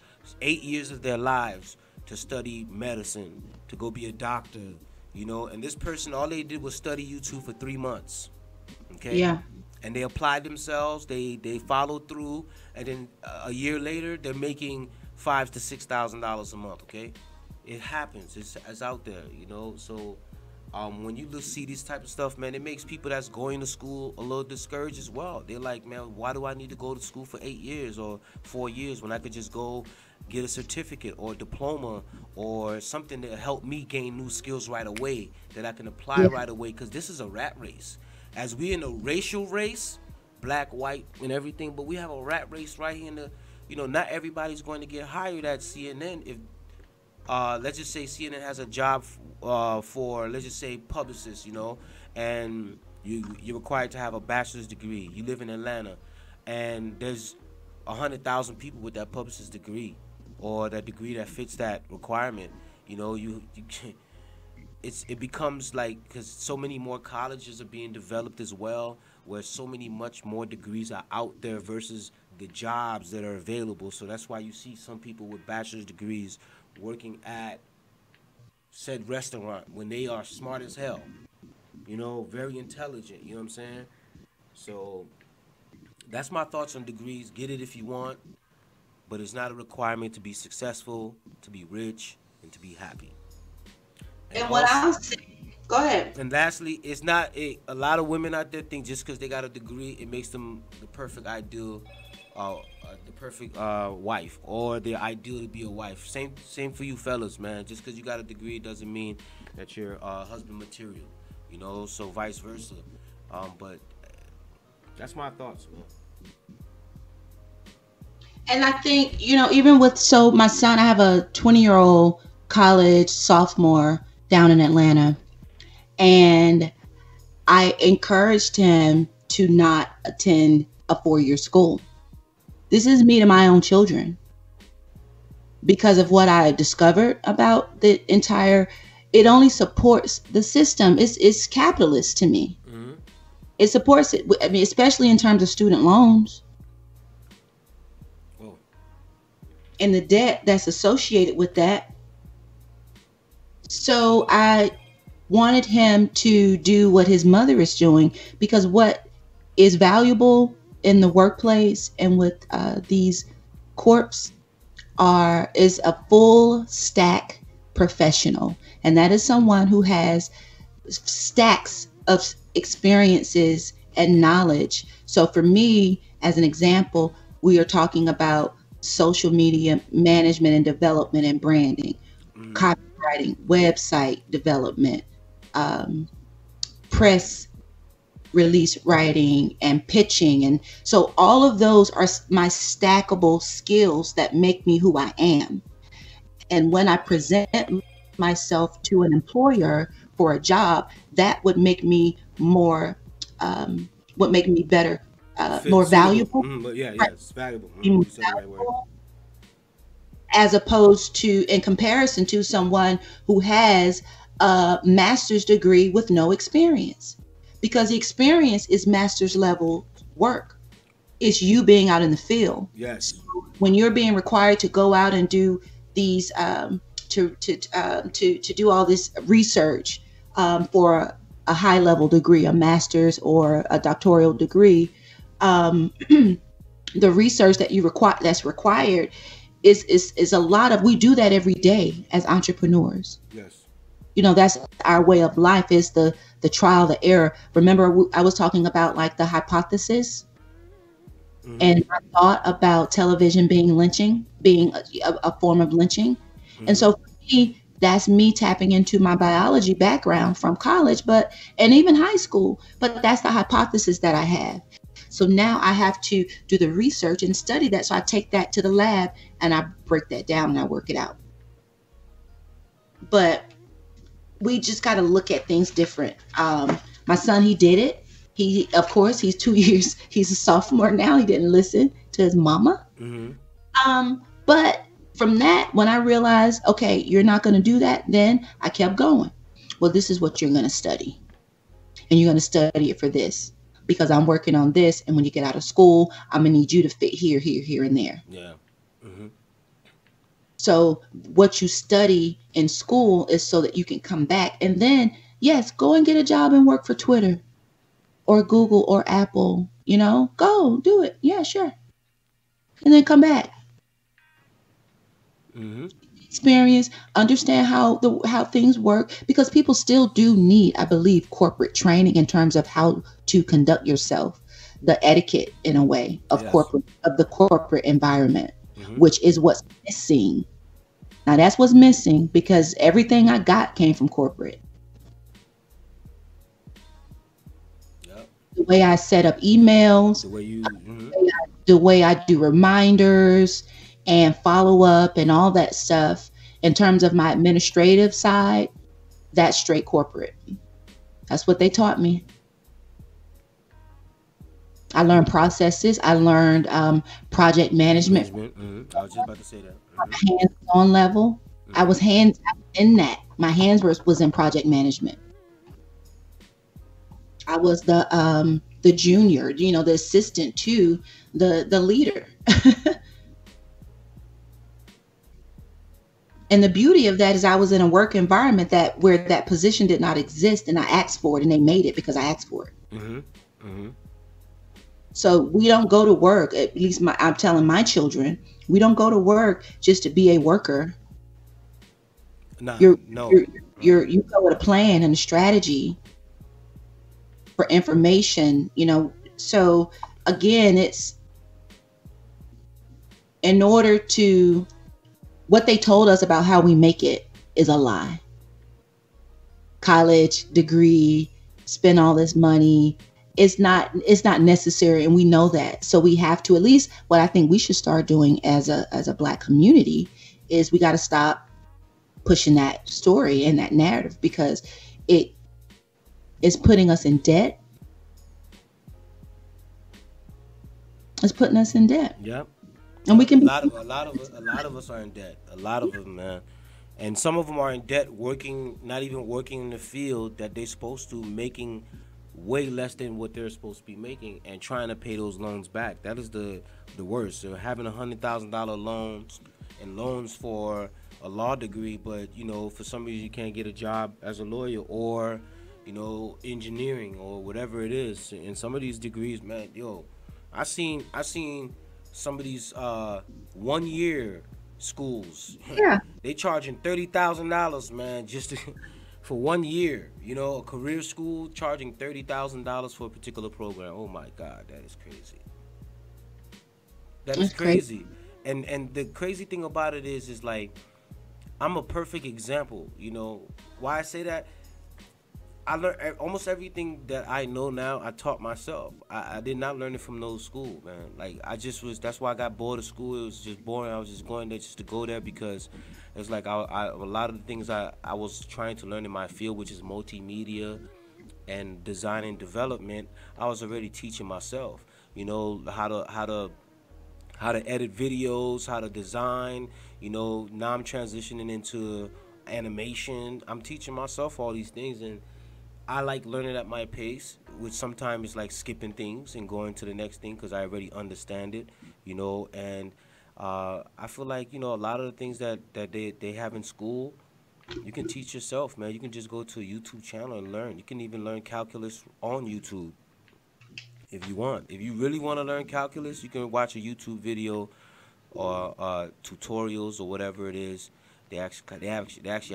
8 years of their lives to study medicine, to go be a doctor. And this person, all they did was study YouTube for 3 months. Okay,
Yeah.
and they applied themselves. They followed through, and then a year later, they're making $5,000 to $6,000 a month. Okay, it happens. It's out there. So when you see this type of stuff, man, it makes people that's going to school a little discouraged as well. They're like, man, why do I need to go to school for 8 years or 4 years when I could just go get a certificate or a diploma or something that help me gain new skills right away that I can apply
Yeah.
right away? Because this is a rat race. As we in a racial race, black, white, and everything, but we have a rat race right here in the, not everybody's going to get hired at CNN. If let's just say CNN has a job for, let's just say, publicist, and you're required to have a bachelor's degree. You live in Atlanta, and there's 100,000 people with that publicist degree, or that degree that fits that requirement. You can't. It becomes like, because so many more colleges are being developed as well, where so many much more degrees are out there versus the jobs that are available. So that's why you see some people with bachelor's degrees working at said restaurant when they are smart as hell, very intelligent. You know what I'm saying? So that's my thoughts on degrees. Get it if you want, but it's not a requirement to be successful, to be rich, and to be happy. And
And what
also,
I'll say, go ahead.
and lastly, it's not a lot of women out there think just because they got a degree, it makes them the perfect ideal, the perfect wife, or the ideal to be a wife. Same for you fellas, man. Just because you got a degree doesn't mean that you're husband material. So vice versa. But that's my thoughts, man.
And I think, even with, so my son, I have a 20-year-old college sophomore down in Atlanta, and I encouraged him to not attend a 4-year school. This is me to my own children, because of what I discovered about the entire, it only supports the system. It's capitalist to me.
Hmm.
It supports it. I mean, especially in terms of student loans
Oh,
and the debt that's associated with that. So I wanted him to do what his mother is doing, because what is valuable in the workplace and with these corps is a full stack professional, and that is someone who has stacks of experiences and knowledge. So for me, as an example, we are talking about social media management and development and branding,
mm,
copywriting, website development, um, press release writing, and pitching. And so all of those are my stackable skills that make me who I am. And when I present myself to an employer for a job, that would make me more, would make me better,
fit
more
suitable.
valuable,
But yeah,
right,
yeah, it's valuable.
be more
You said the right word.
valuable, as opposed to, in comparison to someone who has a master's degree with no experience, because the experience is master's level work. It's you being out in the field. So
Yes.
when you're being required to go out and do these to do all this research for a high level degree, a master's or a doctoral degree, um, the research that you require that's required is a lot of. We do that every day as entrepreneurs.
Yes.
That's our way of life, is the trial, the error. Remember, I was talking about like the hypothesis,
Mm-hmm.
and I thought about television being a form of lynching. And
Mm-hmm.
so for me, that's me tapping into my biology background from college, and even high school. But that's the hypothesis that I have. So now I have to do the research and study that. So I take that to the lab and I break that down and I work it out. But we just got to look at things different. My son, he did it. Of course, he's 2 years. He's a sophomore now. He didn't listen to his mama.
Mm-hmm.
But from that, when I realized, okay, you're not going to do that, then I kept going. Well, this is what you're going to study, and you're going to study it for this because I'm working on this. And when you get out of school, I'm going to need you to fit here, here, here, and there.
Yeah. Mm-hmm.
So what you study in school is so that you can come back and then, yes, go and get a job and work for Twitter or Google or Apple. Go do it. Yeah, sure. And then come back,
Mm-hmm.
experience, understand how things work, because people still do need, I believe, corporate training in terms of how to conduct yourself, the etiquette in a way
Yes.
of the corporate environment,
Mm-hmm.
which is what's missing. Now that's what's missing because everything I got came from corporate.
Yep.
The way I set up emails,
The way you. Mm-hmm.
the way I do reminders and follow up and all that stuff in terms of my administrative side, that's straight corporate. That's what they taught me. I learned processes. I learned project management,
Management. Mm-hmm. I was just about to say that.
from
Mm-hmm.
a hands-on level. I
Mm-hmm.
was hands in that. My hands was in project management. I was the junior, the assistant to the leader. And the beauty of that is I was in a work environment that where that position did not exist, and I asked for it and they made it because I asked for it.
Mm-hmm. Mm-hmm.
So we don't go to work, at least I'm telling my children, we don't go to work just to be a worker.
Nah.
You're
No.
you go with a plan and a strategy for information. So again, it's in order to what they told us about how we make it is a lie. College degree, spend all this money. It's not necessary, and we know that. So we have to, at least what I think we should start doing as a Black community is we got to stop pushing that story and that narrative because it is putting us in debt. It's putting us in debt,
Yep.
and we
Yep.
can be.
A lot of us are in debt. A lot of them, man. And some of them are in debt working, not even working in the field that they're supposed to, making way less than what they're supposed to be making, and trying to pay those loans back. That is the worst. So having $100,000 loans and loans for a law degree, but for some reason you can't get a job as a lawyer or engineering or whatever it is. And some of these degrees, man, I seen some of these 1 year schools.
Yeah,
They charging $30,000, man, just to, for 1 year. A career school charging $30,000 for a particular program. Oh my God, that is crazy. That is
it's crazy.
crazy. And the crazy thing about it is like I'm a perfect example. Why I say that? I learned almost everything that I know now. I taught myself. I did not learn it from no school, man. Like I just was. That's why I got bored of school. It was just boring. I was just going there just to go there because it's like a lot of the things I was trying to learn in my field, which is multimedia and design and development. I was already teaching myself. How to edit videos, how to design. Now I'm transitioning into animation. I'm teaching myself all these things, and I like learning at my pace. which sometimes is like skipping things and going to the next thing because I already understand it, and I feel like a lot of the things that they have in school you can teach yourself, man. You can just go to a YouTube channel and learn. You can even learn calculus on YouTube if you want. If you really want to learn calculus, you can watch a YouTube video or tutorials or whatever it is. They actually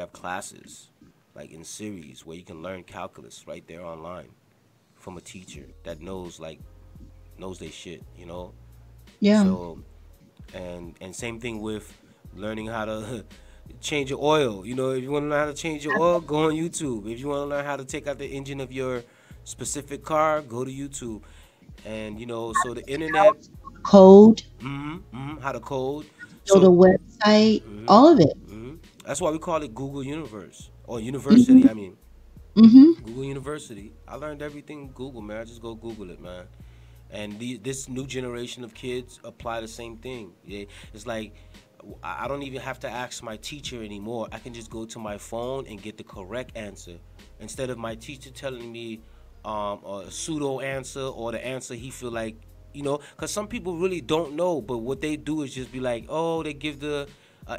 have classes like in series where you can learn calculus right there online from a teacher that knows they shit.
Yeah.
So and same thing with learning how to change your oil. If you want to learn how to change your oil, go on YouTube. If you want to learn how to take out the engine of your specific car, go to YouTube. And so the internet,
Code,
how to code.
build a
So
website,
hmm
all of it.
that's why we call it Google Universe or
Hmm.
University. I mean,
Hmm.
Google University. I learned everything Google, man. I just go Google it, man. And this new generation of kids apply the same thing. Yeah, it's like I don't even have to ask my teacher anymore. I can just go to my phone and get the correct answer instead of my teacher telling me a pseudo answer or the answer he feel like. Because some people really don't know, but what they do is just be like, oh, they give the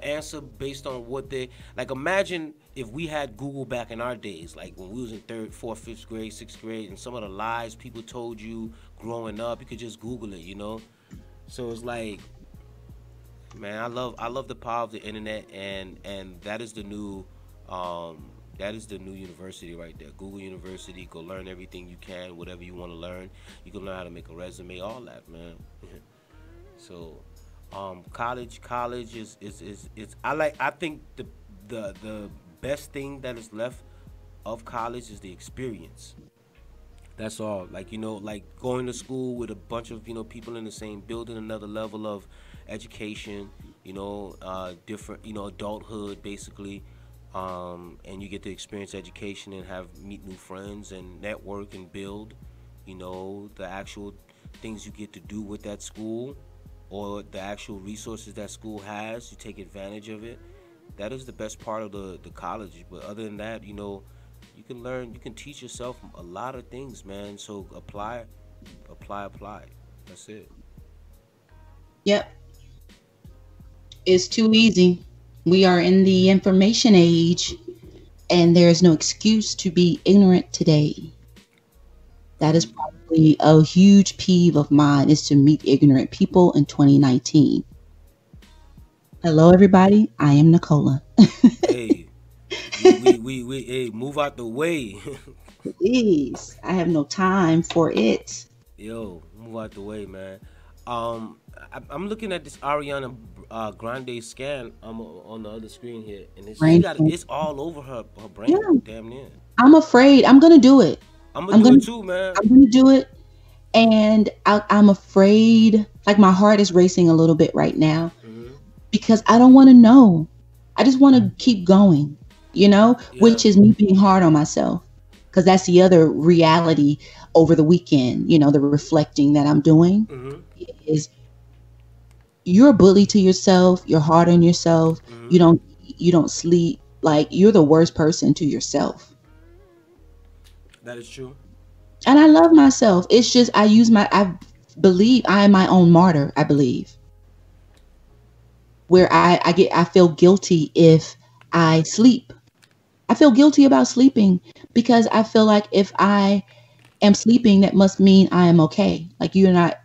answer based on what they like. Imagine if we had Google back in our days, like when we was in third, fourth, fifth grade, sixth grade, and some of the lies people told you growing up, you could just Google it. So it's like, man, I love the power of the internet, and that is the new university right there. Google University. Go learn everything you can, whatever you want to learn. You can learn how to make a resume, all that, man. So, college is I think the best thing that is left of college is the experience. That's all. Like like going to school with a bunch of people in the same building, another level of education. Different adulthood basically, and you get to experience education and meet new friends and network and build. The actual things you get to do with that school, or the actual resources that school has. You take advantage of it. That is the best part of the college. But other than that, you can teach yourself a lot of things, man. So apply. That's it.
Yep. It's too easy. We are in the information age, and there is no excuse to be ignorant today. That is
Um,
probably a huge peeve of mine, is to meet ignorant people in 2019. Hello, everybody. I am Nicola.
hey, we hey, move out the way.
Please, I have no time for it.
Yo, move out the way, man. I'm looking at this Ariana Grande scan on the other screen here, and she
Brain
got
cancer.
it's all over her brain,
Yeah,
damn near.
I'm afraid. I'm gonna do it.
I'm gonna
I'm
do
gonna.
it too, man.
I'm gonna do it, and I'm afraid. Like my heart is racing a little bit right now
Hmm.
because I don't want to know. I just want to keep going,
Yeah.
which is me being hard on myself. Because that's the other reality over the weekend, the reflecting that I'm doing
Hmm.
is you're a bully to yourself, you're hard on yourself,
Hmm.
you don't sleep, like you're the worst person to yourself.
That is true.
And I love myself. It's just I believe I am my own martyr, I believe. Where I feel guilty if I sleep. I feel guilty about sleeping because I feel like if I am sleeping, that must mean I am okay. Like you're not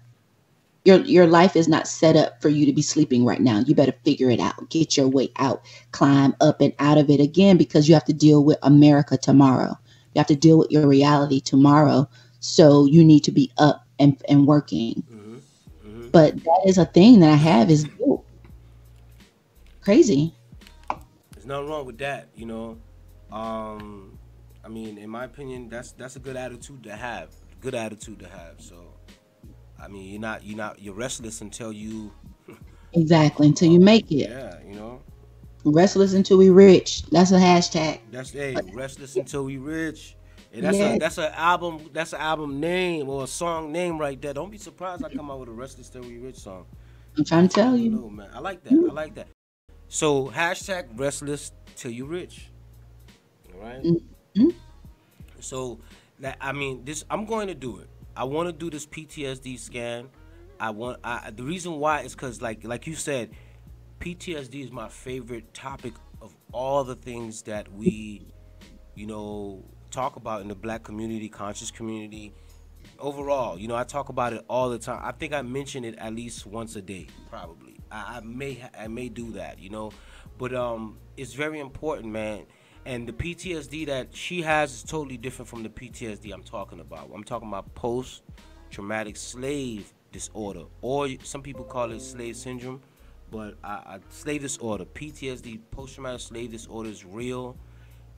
your life is not set up for you to be sleeping right now. You better figure it out. Get your way out. Climb up and out of it again because you have to deal with America tomorrow. You have to deal with your reality tomorrow. So you need to be up and working.
Hmm. Hmm.
But that is a thing that I have is guilt. Crazy.
There's nothing wrong with that. Um, I mean, in my opinion, that's a good attitude to have. Good attitude to have. So, I mean, you're restless until you,
Exactly. Until you make it.
yeah.
Restless until we rich. That's a hashtag.
That's restless until we rich. And
Yeah.
that's an album name or a song name right there. Don't be surprised I come out with a restless till we rich song.
I'm trying to
You
tell
never
you.
know, man. I like that. I like that. So hashtag restless till you rich. All right.
Mhm.
So That I mean, this I'm going to do it. I want to do this PTSD scan. The reason why is because like you said, PTSD is my favorite topic of all the things that we talk about in the black community, conscious community. Overall, I talk about it all the time. I think I mention it at least once a day, probably. I may do that, but it's very important, man. And the PTSD that she has is totally different from the PTSD I'm talking about. I'm talking about post traumatic slave disorder, or some people call it slave syndrome, but slave disorder, PTSD, post traumatic slave disorder, is real.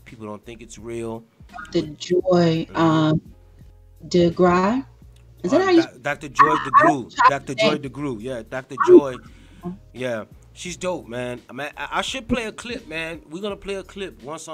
People don't think it's real,
The
but
Joy
mhm.
de Gras. Is that how you?
Dr. Joy DeGruy, Dr.
I,
Joy DeGruy, yeah, Dr.
I,
Joy, yeah, she's dope, man. I should play a clip, man. We're gonna play a clip once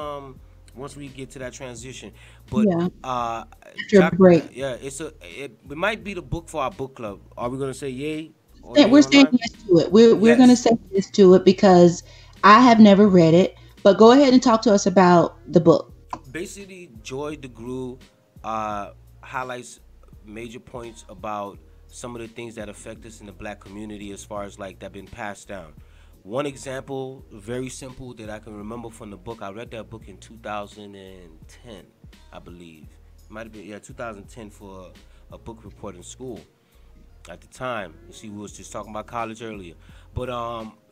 we get to that transition. But
yeah,
uh,
after a break.
yeah, it might be the book for our book club. Are we gonna say yay or
And
nay
we're
on
saying
that?
yes to it. We're going to
Yes.
say yes to it because I have never read it. But go ahead and talk to us about the book.
Basically, Joy DeGruy uh, highlights major points about some of the things that affect us in the black community as far as like that been passed down. One example, very simple, that I can remember from the book. I read that book in 2010, I believe. It might have been, yeah, 2010, for a book report in school at the time. You see, we was just talking about college earlier. But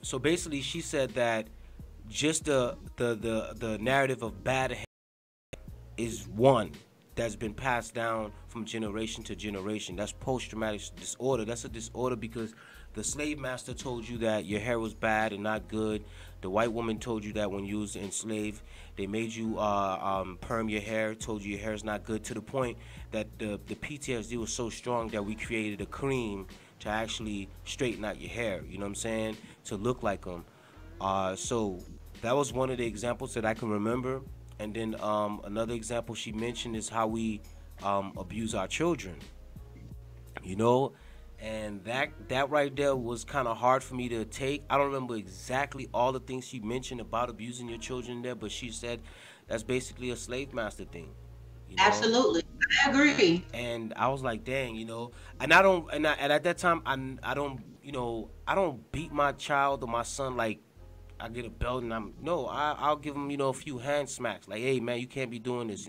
so basically, she said that just the narrative of bad is one that's been passed down from generation to generation. That's post-traumatic disorder. That's a disorder because the slave master told you that your hair was bad and not good. The white woman told you that when you was enslaved, they made you perm your hair, told you your hair is not good, to the point that the PTSD was so strong that we created a cream to actually straighten out your hair, you know what I'm saying, to look like them. So that was one of the examples that I can remember. And then another example she mentioned is how we abuse our children, you know, and that right there was kind of hard for me to take. I don't remember exactly all the things she mentioned about abusing your children there, but she said that's basically a slave master thing, you know.
Absolutely. I agree.
And I was like, dang, and I don't, and at that time, I don't, I don't beat my child or my son like I get a belt and I'll give him, a few hand smacks like, hey man, you can't be doing this,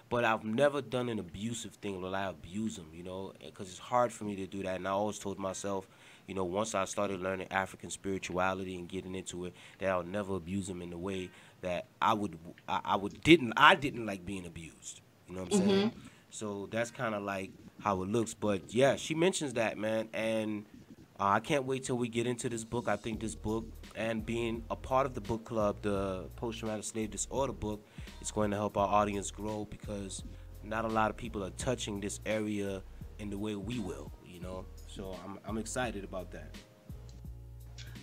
but I've never done an abusive thing where I abuse him, because it's hard for me to do that. And I always told myself, once I started learning African spirituality and getting into it, that I'll never abuse him in the way that I didn't like being abused. You know what I'm saying?
Hmm.
So that's kind of like how it looks. But yeah, she mentions that, man, and I can't wait till we get into this book. I think this book and being a part of the book club, the Post Traumatic Slave Disorder book, is going to help our audience grow because not a lot of people are touching this area in the way we will. So I'm excited about that.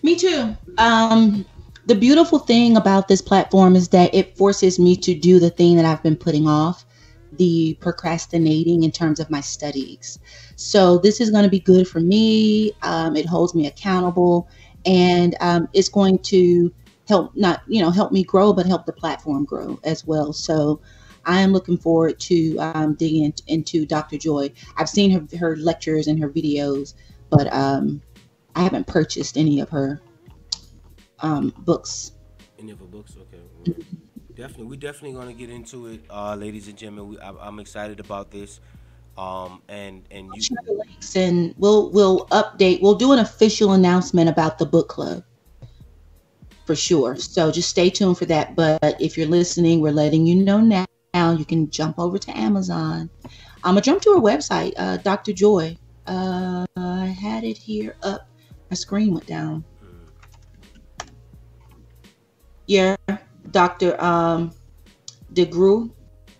Me too. The beautiful thing about this platform is that it forces me to do the thing that I've been putting off, the procrastinating in terms of my studies. So this is going to be good for me. It holds me accountable, and it's going to help not help me grow, but help the platform grow as well. So I am looking forward to digging into Dr. Joy. I've seen her lectures and her videos, but I haven't purchased any of her books.
Any of her books? Okay, right. Definitely, we're definitely gonna get into it, ladies and gentlemen. I'm excited about this. And
I'll
you,
share the links and we'll update. We'll do an official announcement about the book club for sure. So just stay tuned for that. But if you're listening, we're letting you know now. You can jump over to Amazon. I'm gonna jump to her website, Dr. Joy. I had it here up. My screen went down.
mm,
Yeah, Dr. DeGru.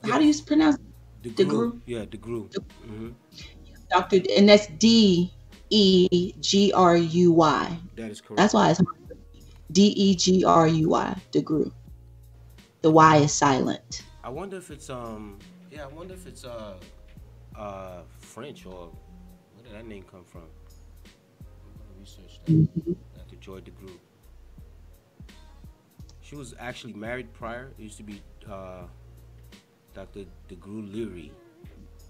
How do you
yes,
pronounce
the Gru,
DeGru?
yeah, the Gru. hmm
Dr. And that's DEGRUY.
That is
That's
correct.
why it's DEGRUY, DeGru. The Y is silent.
I wonder if it's yeah, I wonder if it's French, or where did that name come from? I'm gonna research that.
Mhm.
Dr. Joy DeGruy. She was actually married prior. It used to be Dr. DeGruy Leary.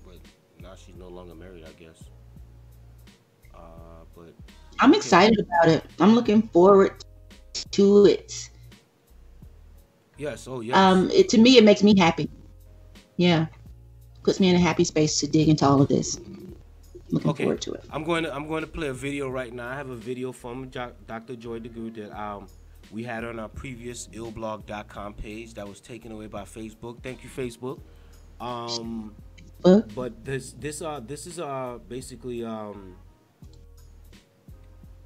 but now she's no longer married, I guess. But
I'm
okay,
excited about it. I'm looking forward to it.
yes, oh yes.
It to me, it makes me happy. Yeah, puts me in a happy space to dig into all of this. Looking
Okay,
forward to it.
I'm going to play a video right now. I have a video from Dr. Joy DeGroot that we had on our previous illblog.com page that was taken away by Facebook. Thank you, Facebook. Um,
But
but this is basically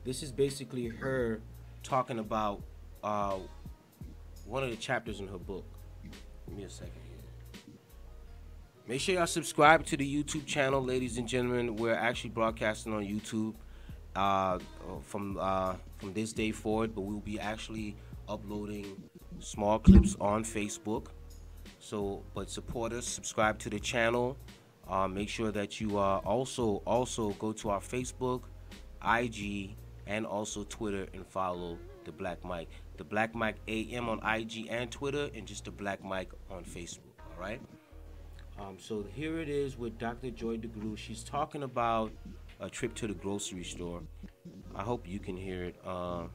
this is basically her talking about uh one of the chapters in her book. Give me a second here. Make sure y'all subscribe to the YouTube channel, ladies and gentlemen. We're actually broadcasting on YouTube uh, from this day forward, but we'll be actually uploading small clips on Facebook. So, but support us, subscribe to the channel. Make sure that you also go to our Facebook, IG, and also Twitter and follow the Black Mike. The Black Mike AM on IG and Twitter, and just the Black Mike on Facebook. All right. So here it is with Dr. Joy DeGroot. She's talking about a trip to the grocery store. I hope you can hear it. Let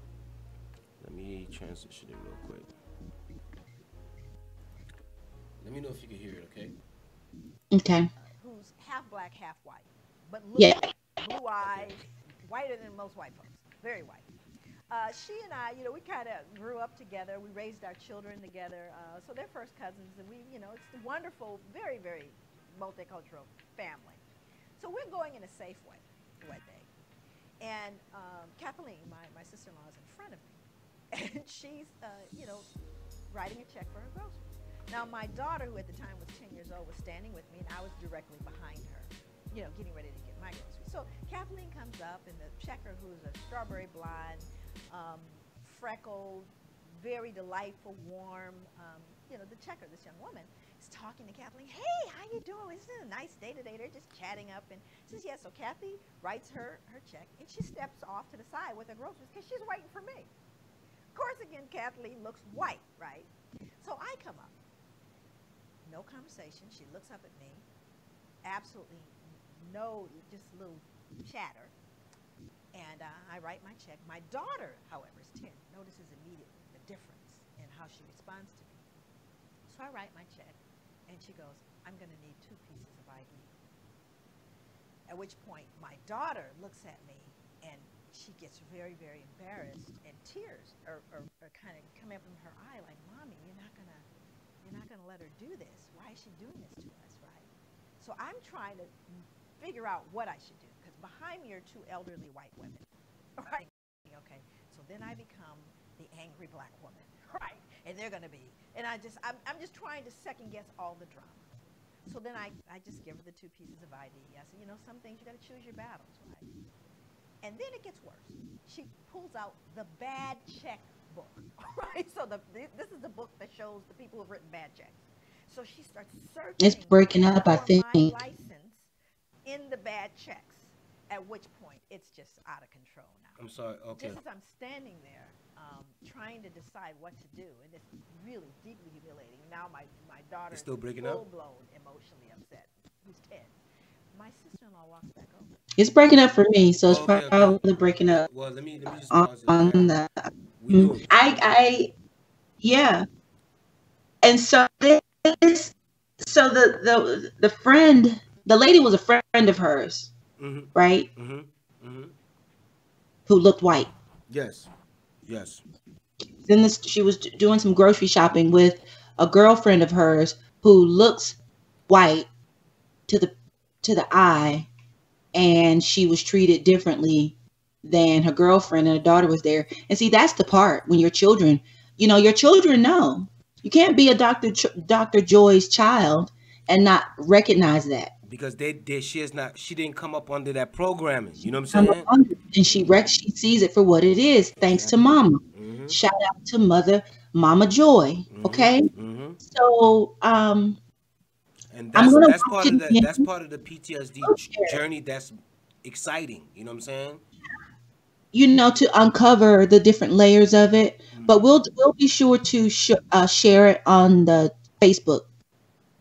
me transition it real quick. Let me know if you can hear it, okay?
okay,
who's half black, half white, but looks
yeah,
white. Blue
Okay.
eyes, whiter than most white folks, very white. She and I, we kind of grew up together. We raised our children together. So they're first cousins, and it's a wonderful, very, very multicultural family. So we're going in a Safeway one day, and Kathleen, my sister-in-law, is in front of me, and she's, writing a check for her groceries. Now, my daughter, who at the time was 10 years old, was standing with me, and I was directly behind her, getting ready to get my groceries. So Kathleen comes up, and the checker, who's a strawberry blonde, freckled, very delightful, warm, the checker, this young woman, is talking to Kathleen. Hey, how you doing? Isn't it a nice day today? They're just chatting up, and says, yeah. So Kathy writes her check, and she steps off to the side with her groceries because she's waiting for me. Of course, again, Kathleen looks white, right? So I come up. No conversation. She looks up at me. Absolutely no, just a little chatter. And I write my check. My daughter, however, is 10, notices immediately the difference in how she responds to me. So I write my check, and she goes, I'm going to need 2 pieces of ID. At which point, my daughter looks at me, and she gets very, very embarrassed, and tears are kind of coming from her eye, like, Mommy, you're not going to let her do this. Why is she doing this to us, right? So I'm trying to figure out what I should do, because behind me are 2 elderly white women, right? Okay, so then I become the angry black woman, right? And they're going to be, and I'm just trying to second guess all the drama. So then I just give her the 2 pieces of ID. I said, some things you got to choose your battles, right? And then it gets worse. She pulls out the bad check book, right? So this is the book that shows the people who've written bad checks. So she starts
it's
searching
breaking up, I
for my
think.
license in the bad checks, at which point it's just out of control now.
I'm sorry. Okay.
Just as I'm standing there trying to decide what to do, and it's really deeply humiliating. Now my daughter
It's still
is
breaking up?
full-blown emotionally upset, who's 10. My sister-in-law walks back over.
It's breaking up for me, so it's
Oh, okay, okay.
probably breaking up
Well, let me just
on,
pause it
on
there.
the.
We doing
I yeah, and so this, so the friend, the lady was a friend of hers,
Mhm.
right?
Mhm. Mhm.
Who looked white.
Yes. Yes.
Then she was doing some grocery shopping with a girlfriend of hers who looks white to the eye, and she was treated differently than her girlfriend, and her daughter was there. And see, that's the part when your children, your children know. You can't be a Dr. Joy's child and not recognize that.
Because she didn't come up under that programming. You know what I'm
Come
saying?
on, and she sees it for what it is, thanks to
Exactly.
Mama.
Mhm.
Shout out to Mama Joy.
Mhm.
Okay,
Mhm.
so
And
I'm
that's
gonna
that's
watch
part
it
of that's
again.
part of the PTSD
I'll share it.
journey. That's exciting. You know what I'm saying?
To uncover the different layers of it. But
Mhm.
we'll be sure to share it on the Facebook.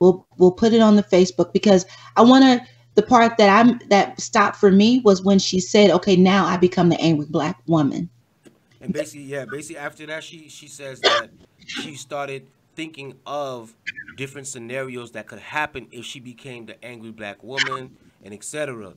We'll put it on the Facebook because I want to. The part that stopped for me was when she said, "Okay, now I become the angry black woman."
And basically, yeah, basically after that, she says that she started thinking of different scenarios that could happen if she became the angry black woman and etc.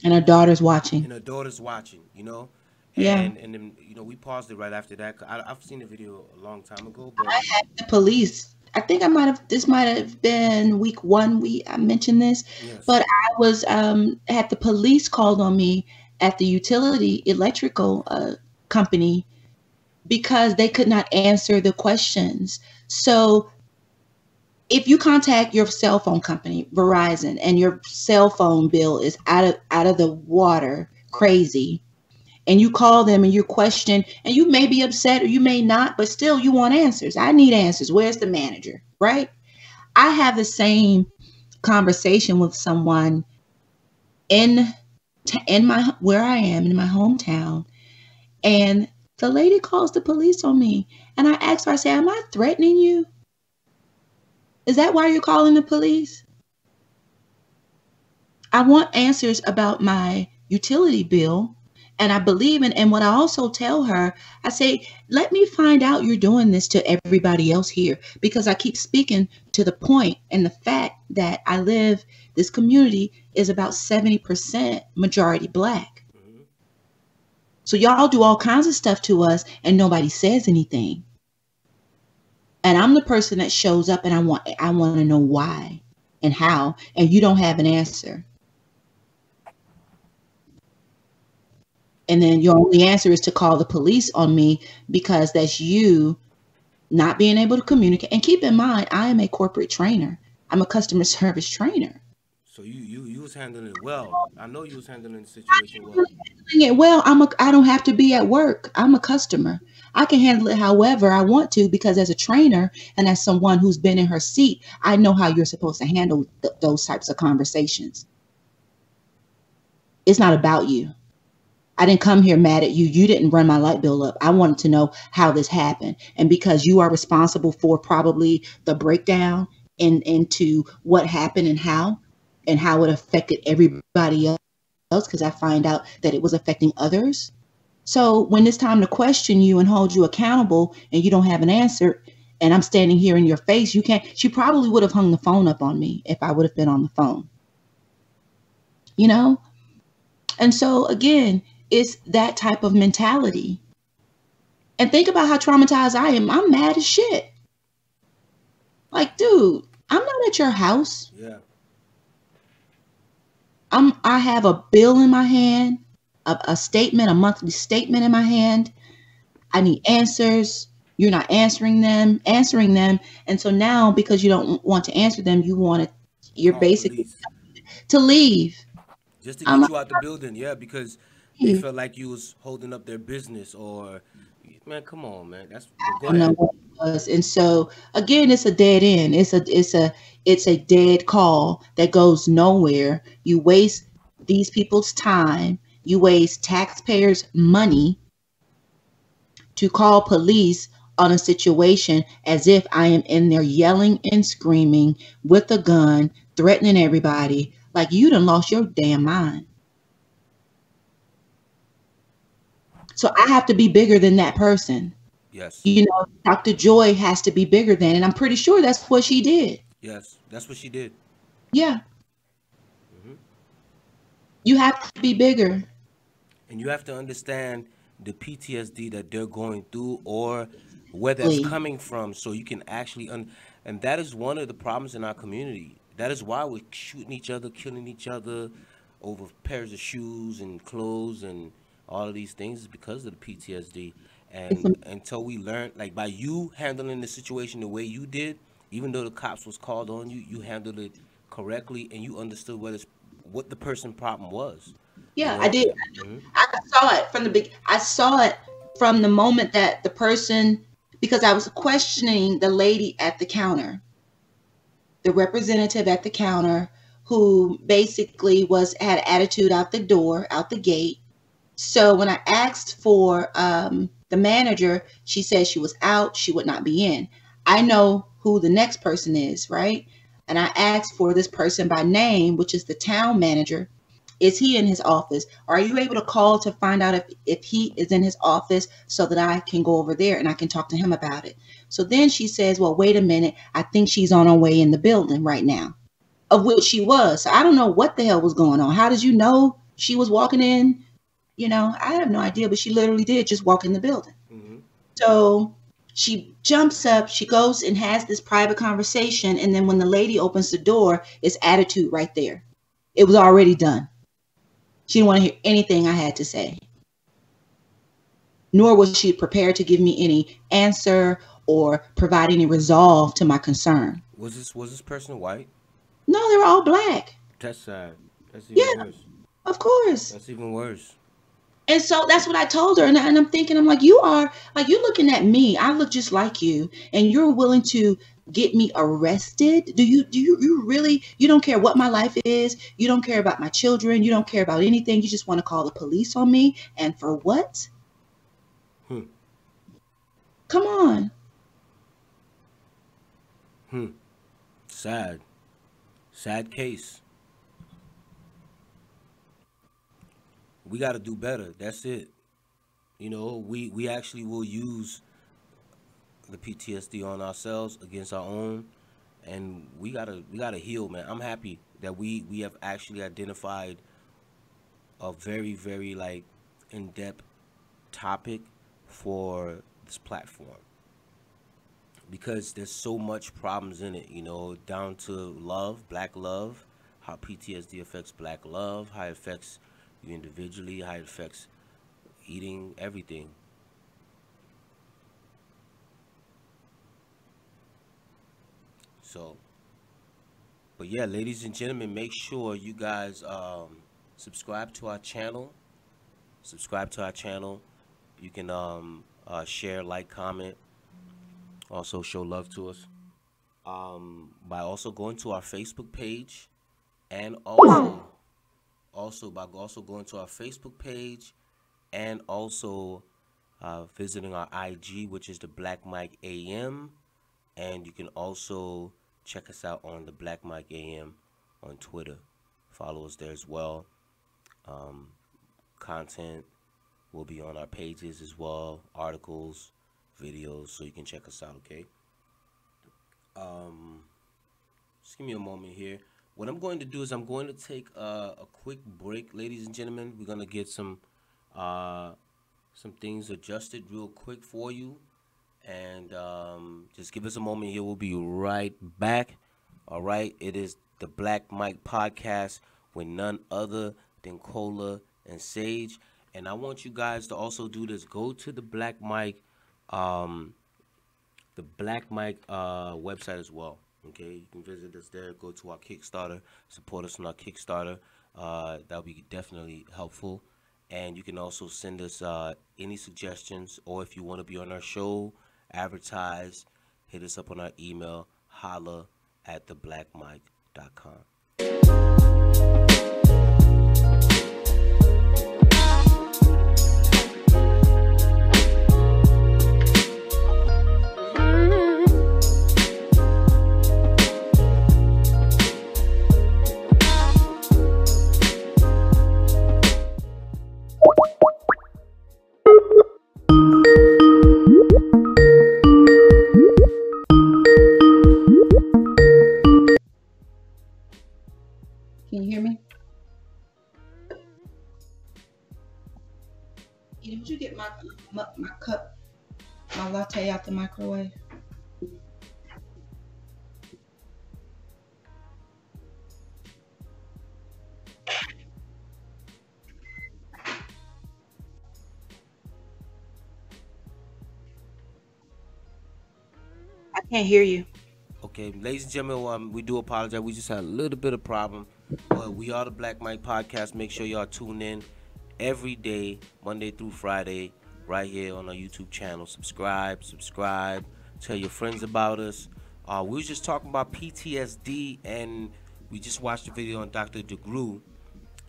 And her daughter's watching.
And her daughter's watching, you know.
Yeah.
And then we paused it right after that. I've seen the video a long time ago, but
I had the police. I think I might have. This might have been week one. I mentioned this,
yes,
but I was had the police called on me at the utility electrical company because they could not answer the questions. So if you contact your cell phone company, Verizon, and your cell phone bill is out of the water, crazy, and you call them and you question, and you may be upset or you may not, but still you want answers. I need answers. Where's the manager? Right? I have the same conversation with someone in my where I am in my hometown, and the lady calls the police on me, and I asked her, I say, am I threatening you? Is that why you're calling the police? I want answers about my utility bill. And I believe in, and what I also tell her, I say, let me find out you're doing this to everybody else here, because I keep speaking to the point and the fact that this community is about 70% majority black. So y'all do all kinds of stuff to us and nobody says anything. And I'm the person that shows up and I want to know why and how, and you don't have an answer. And then your only answer is to call the police on me because that's you not being able to communicate. And keep in mind, I am a corporate trainer. I'm a customer service trainer.
so you was handling it well. I know you was handling the situation well.
Handling it well, I don't have to be at work. I'm a customer. I can handle it however I want to because as a trainer and as someone who's been in her seat, I know how you're supposed to handle those types of conversations. It's not about you. I didn't come here mad at you. You didn't run my light bill up. I wanted to know how this happened. And because you are responsible for probably the breakdown into what happened and how it affected everybody else, because I find out that it was affecting others. So when it's time to question you and hold you accountable and you don't have an answer, and I'm standing here in your face, you can't. She probably would have hung the phone up on me if I would have been on the phone. You know? And so again, it's that type of mentality. And think about how traumatized I am. I'm mad as shit. Like, dude, I'm not at your house.
Yeah.
I have a bill in my hand, a statement, a monthly statement in my hand. I need answers. You're not answering them. And so now, because you don't want to answer them, you're basically to leave.
Just to get you out the building, yeah, because they felt like you was holding up their business or, man, come on, man. Go
I don't know what it was. And so again, it's a dead end. It's a dead call that goes nowhere. You waste these people's time. You waste taxpayers' money to call police on a situation as if I am in there yelling and screaming with a gun, threatening everybody. Like you done lost your damn mind. So I have to be bigger than that person.
Yes.
You know, Dr. Joy has to be bigger than, and I'm pretty sure that's what she did.
Yes, that's what she did.
Yeah. Mm-hmm. You have to be bigger.
And you have to understand the PTSD that they're going through or where that's coming from so you can actually and that is one of the problems in our community. That is why we're shooting each other, killing each other over pairs of shoes and clothes and all of these things is because of the PTSD. And until we learn, like by you handling the situation the way you did, even though the cops was called on you, you handled it correctly and you understood what the person problem was.
Yeah, I did. Mm-hmm. I saw it from the big. I saw it from the moment that the person, because I was questioning the lady at the counter, the representative at the counter, who basically had attitude out the door, out the gate. So when I asked for the manager, she said she was out. She would not be in. I know who the next person is, right? and I asked for this person by name, which is the town manager. Is he in his office? Are you able to call to find out if he is in his office so that I can go over there and I can talk to him about it? So then she says, well, wait a minute. I think she's on her way in the building right now, of which she was. So I don't know what the hell was going on. How did you know she was walking in? I have no idea, but she literally did just walk in the building.
Mm-hmm.
So she jumps up, she goes and has this private conversation. And then when the lady opens the door, it's attitude right there. It was already done. She didn't want to hear anything I had to say. Nor was she prepared to give me any answer or provide any resolve to my concern.
Was this person white?
No, they were all black.
That's sad. That's even worse.
Of course.
That's even worse.
And so that's what I told her. And I'm thinking, I'm like, you're looking at me. I look just like you. And you're willing to get me arrested? Do you really, you don't care what my life is? You don't care about my children? You don't care about anything? You just want to call the police on me? And for what? Come on.
Sad case. We got to do better. That's it. We actually will use the PTSD on ourselves against our own, and we gotta heal, man. I'm happy that we have actually identified a very, very in-depth topic for this platform, because there's so much problems in it, down to love, black love, how PTSD affects black love, how it affects you individually, how it affects eating, everything. So, but yeah, ladies and gentlemen, make sure you guys subscribe to our channel. You can share, like, comment, also show love to us by also going to our Facebook page, and also by going to our Facebook page, and also visiting our IG, which is the Black Mike AM, and you can also check us out on the Black Mike AM on Twitter. Follow us there as well. Content will be on our pages as well, articles, videos, so you can check us out, okay? Just give me a moment here. What I'm going to do is I'm going to take a quick break, ladies and gentlemen. We're going to get some things adjusted real quick for you. And just give us a moment here. We'll be right back. All right. It is the Black Mike Podcast with none other than Cola and Sage. And I want you guys to also do this. Go to the Black Mike website as well. Okay, you can visit us there. Go to our Kickstarter. Support us on our Kickstarter. That'll be definitely helpful. And you can also send us any suggestions, or if you want to be on our show, advertise, hit us up on our email, holla@theblackmike.com.
Can you hear me? Did you get my cup, my latte out the microwave? I can't hear you.
Okay, ladies and gentlemen, we do apologize. We just had a little bit of problem. But we are the Black Mike Podcast. Make sure y'all tune in every day, Monday through Friday, right here on our YouTube channel. Subscribe. Tell your friends about us. We was just talking about PTSD, and we just watched a video on Dr. DeGru,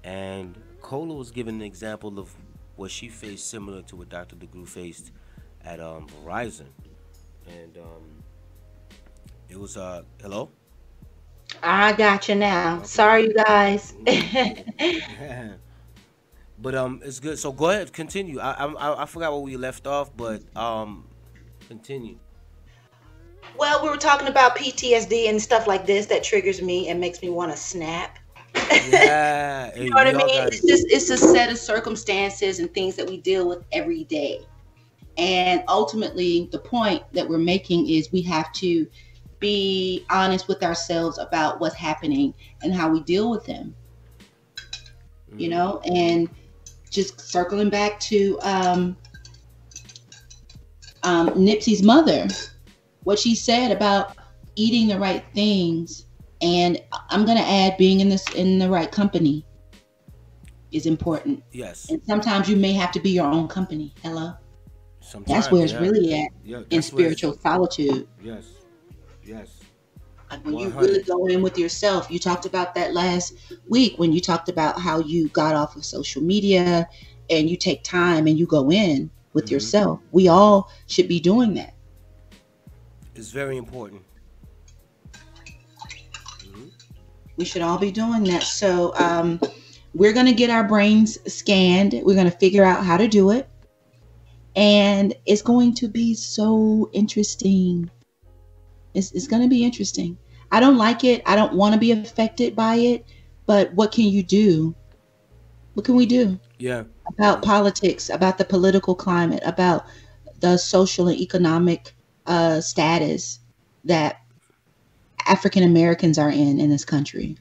and Cola was giving an example of what she faced similar to what Dr. DeGru faced at Verizon. And it was hello?
I got you now.
Okay.
Sorry, you guys.
But it's good. So go ahead, continue. I forgot where we left off, but continue.
Well, we were talking about PTSD and stuff like this that triggers me and makes me want to snap.
Yeah,
You
hey,
know what
we
I
all
mean?
got it.
It's a set of circumstances and things that we deal with every day. And ultimately, the point that we're making is we have to be honest with ourselves about what's happening and how we deal with them,
Hmm.
and just circling back to Nipsey's mother, what she said about eating the right things, and I'm going to add being in the right company is important.
Yes.
And sometimes you may have to be your own company. Hello. That's
Sometimes,
where it's
yeah,
really at
yeah.
in
That's where it's.
spiritual solitude.
Yes, yes.
Like when you really
100.
go in with yourself. You talked about that last week when you talked about how you got off of social media and you take time and you go in with
Hmm.
yourself. We all should be doing that.
It's very important. Hmm.
We should all be doing that. So we're going to get our brains scanned. We're going to figure out how to do it. And it's going to be so interesting. It's going to be interesting. I don't like it. I don't want to be affected by it. But what can you do? What can we do
Yeah.
about politics, about the political climate, about the social and economic status that African Americans are in this country?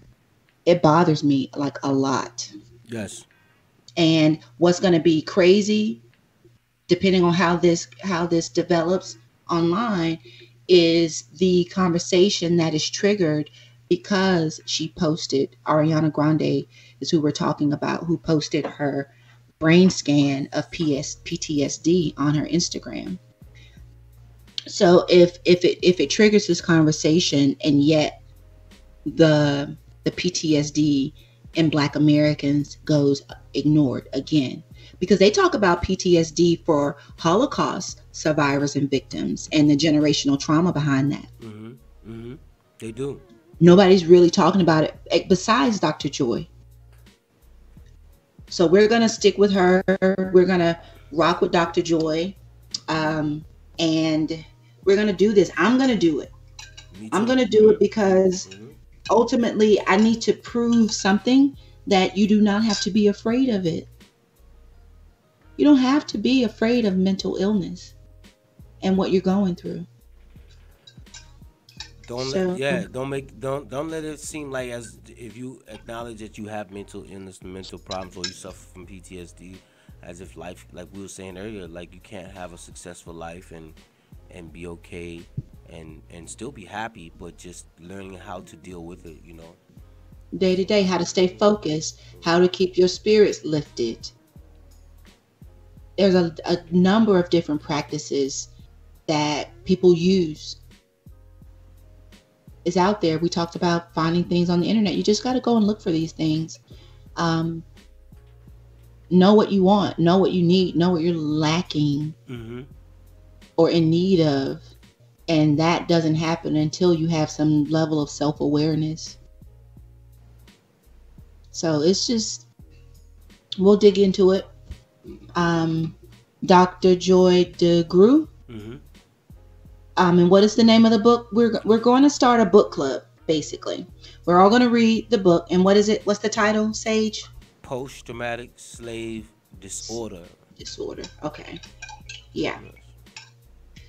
It bothers me like a lot.
Yes.
And what's going to be crazy, depending on how this develops online, is the conversation that is triggered because she posted Ariana Grande is who we're talking about, who posted her brain scan of PTSD on her Instagram. So if it triggers this conversation, and yet the PTSD in Black Americans goes ignored again, because they talk about PTSD for Holocaust survivors and victims and the generational trauma behind that.
Hmm. Hmm. They do.
Nobody's really talking about it besides Dr. Joy. So we're going to stick with her. We're going to rock with Dr. Joy. And we're going to do this. I'm going to do it.
Me
I'm
too.
going to do it because
Hmm.
ultimately I need to prove something, that you do not have to be afraid of it. You don't have to be afraid of mental illness and what you're going through.
Don't let,
So,
yeah, don't let it seem like, as if you acknowledge that you have mental illness, mental problems, or you suffer from PTSD, as if life, like we were saying earlier, like you can't have a successful life and be okay and still be happy, but just learning how to deal with it, you know.
day to day, how to stay focused, how to keep your spirits lifted. There's a number of different practices that people use. It's out there. We talked about finding things on the internet. You just got to go and look for these things. Um, know what you want, know what you need, know what you're lacking
Hmm.
or in need of. And that doesn't happen until you have some level of self awareness. So it's just, we'll dig into it. Um, Dr. Joy DeGruy.
Hmm.
And what is the name of the book? We're going to start a book club, basically. We're all going to read the book. And what is it? What's the title, Sage?
Post traumatic slave disorder.
Disorder. Okay. Yeah.
Yes.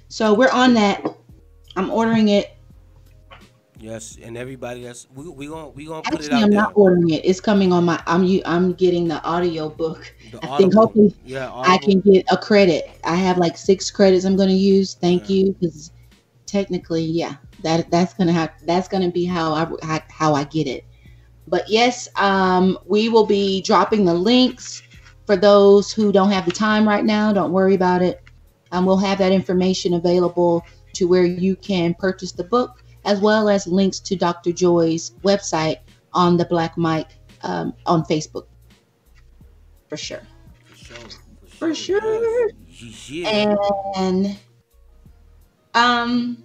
So we're on that. I'm ordering it.
Yes, and everybody that's we gonna put it
Actually,
out
I'm not
there.
ordering it. It's coming on my. I'm getting the audio book.
The
I think
Audible,
hopefully
yeah,
I
Audible.
can get a credit. I have like 6 credits I'm going to use. Thank
Yeah.
you, because technically, yeah, that's gonna be how I get it. But yes, we will be dropping the links for those who don't have the time right now. Don't worry about it. We'll have that information available to where you can purchase the book, as well as links to Dr. Joy's website on the Black Mic on Facebook, for sure.
For sure, for
For
sure, yes,
sure.
yeah.
And um,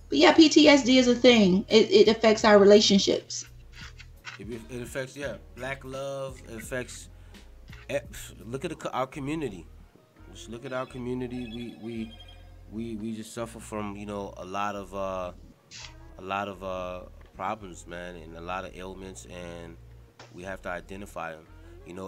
but yeah, PTSD is a thing. It affects our relationships.
It affects, yeah, black love. It affects. eh, Look at our community. Just look at our community. We just suffer from, a lot of problems, man, and a lot of ailments, and we have to identify them.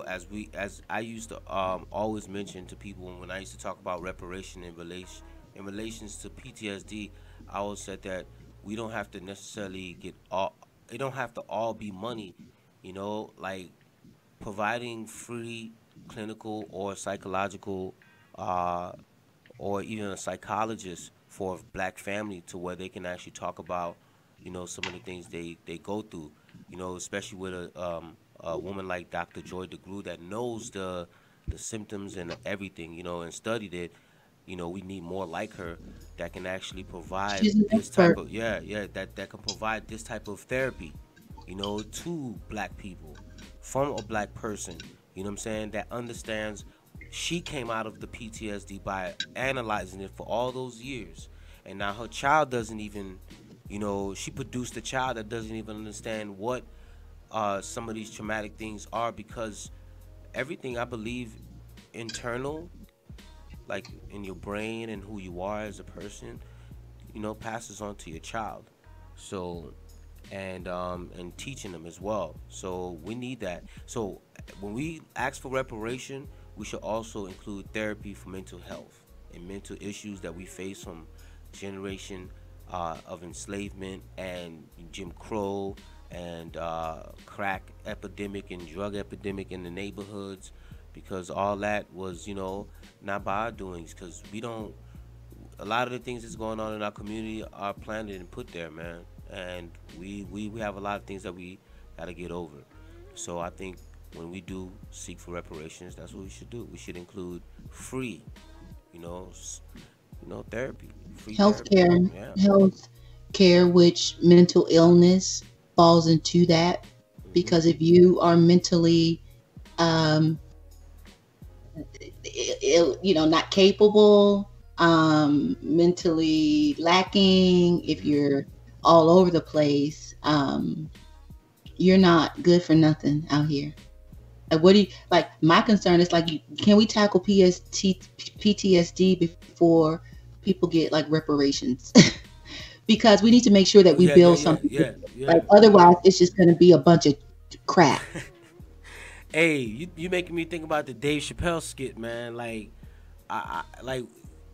As I used to always mention to people when I used to talk about reparation in relations to PTSD, I always said that we don't have to necessarily get all. It don't have to all be money, like providing free clinical or psychological uh, or even a psychologist for a black family to where they can actually talk about, some of the things they go through, especially with a woman like Dr. Joy DeGruy that knows the symptoms and everything, and studied it. We need more like her that can actually provide
She's an
this type
expert.
of, that can provide this type of therapy, to black people from a black person, what I'm saying, that understands. She came out of the PTSD by analyzing it for all those years. And now her child doesn't even, she produced a child that doesn't even understand what some of these traumatic things are, because everything, I believe, internal, like in your brain and who you are as a person, passes on to your child. So, and teaching them as well. So we need that. So when we ask for reparation, we should also include therapy for mental health and mental issues that we face from generation of enslavement and Jim Crow and crack epidemic and drug epidemic in the neighborhoods, because all that was, not by our doings, because we don't, a lot of the things that's going on in our community are planned and put there, man. And we have a lot of things that we got to get over. So I think when we do seek for reparations, that's what we should do. We should include free, you know, therapy, free therapy.
Healthcare,
Yeah.
health care, which mental illness falls into that.
Hmm.
Because if you are mentally, um, not capable, mentally lacking, if
Hmm.
you're all over the place, you're not good for nothing out here. Like, what do you like? My concern is like, can we tackle PTSD before people get like reparations? Because we need to make sure that
Oh
we
yeah, yeah,
build
yeah,
something.
yeah,
Like,
yeah.
otherwise, it's just going to be a bunch of crap.
Hey, you making me think about the Dave Chappelle skit, man. Like, like,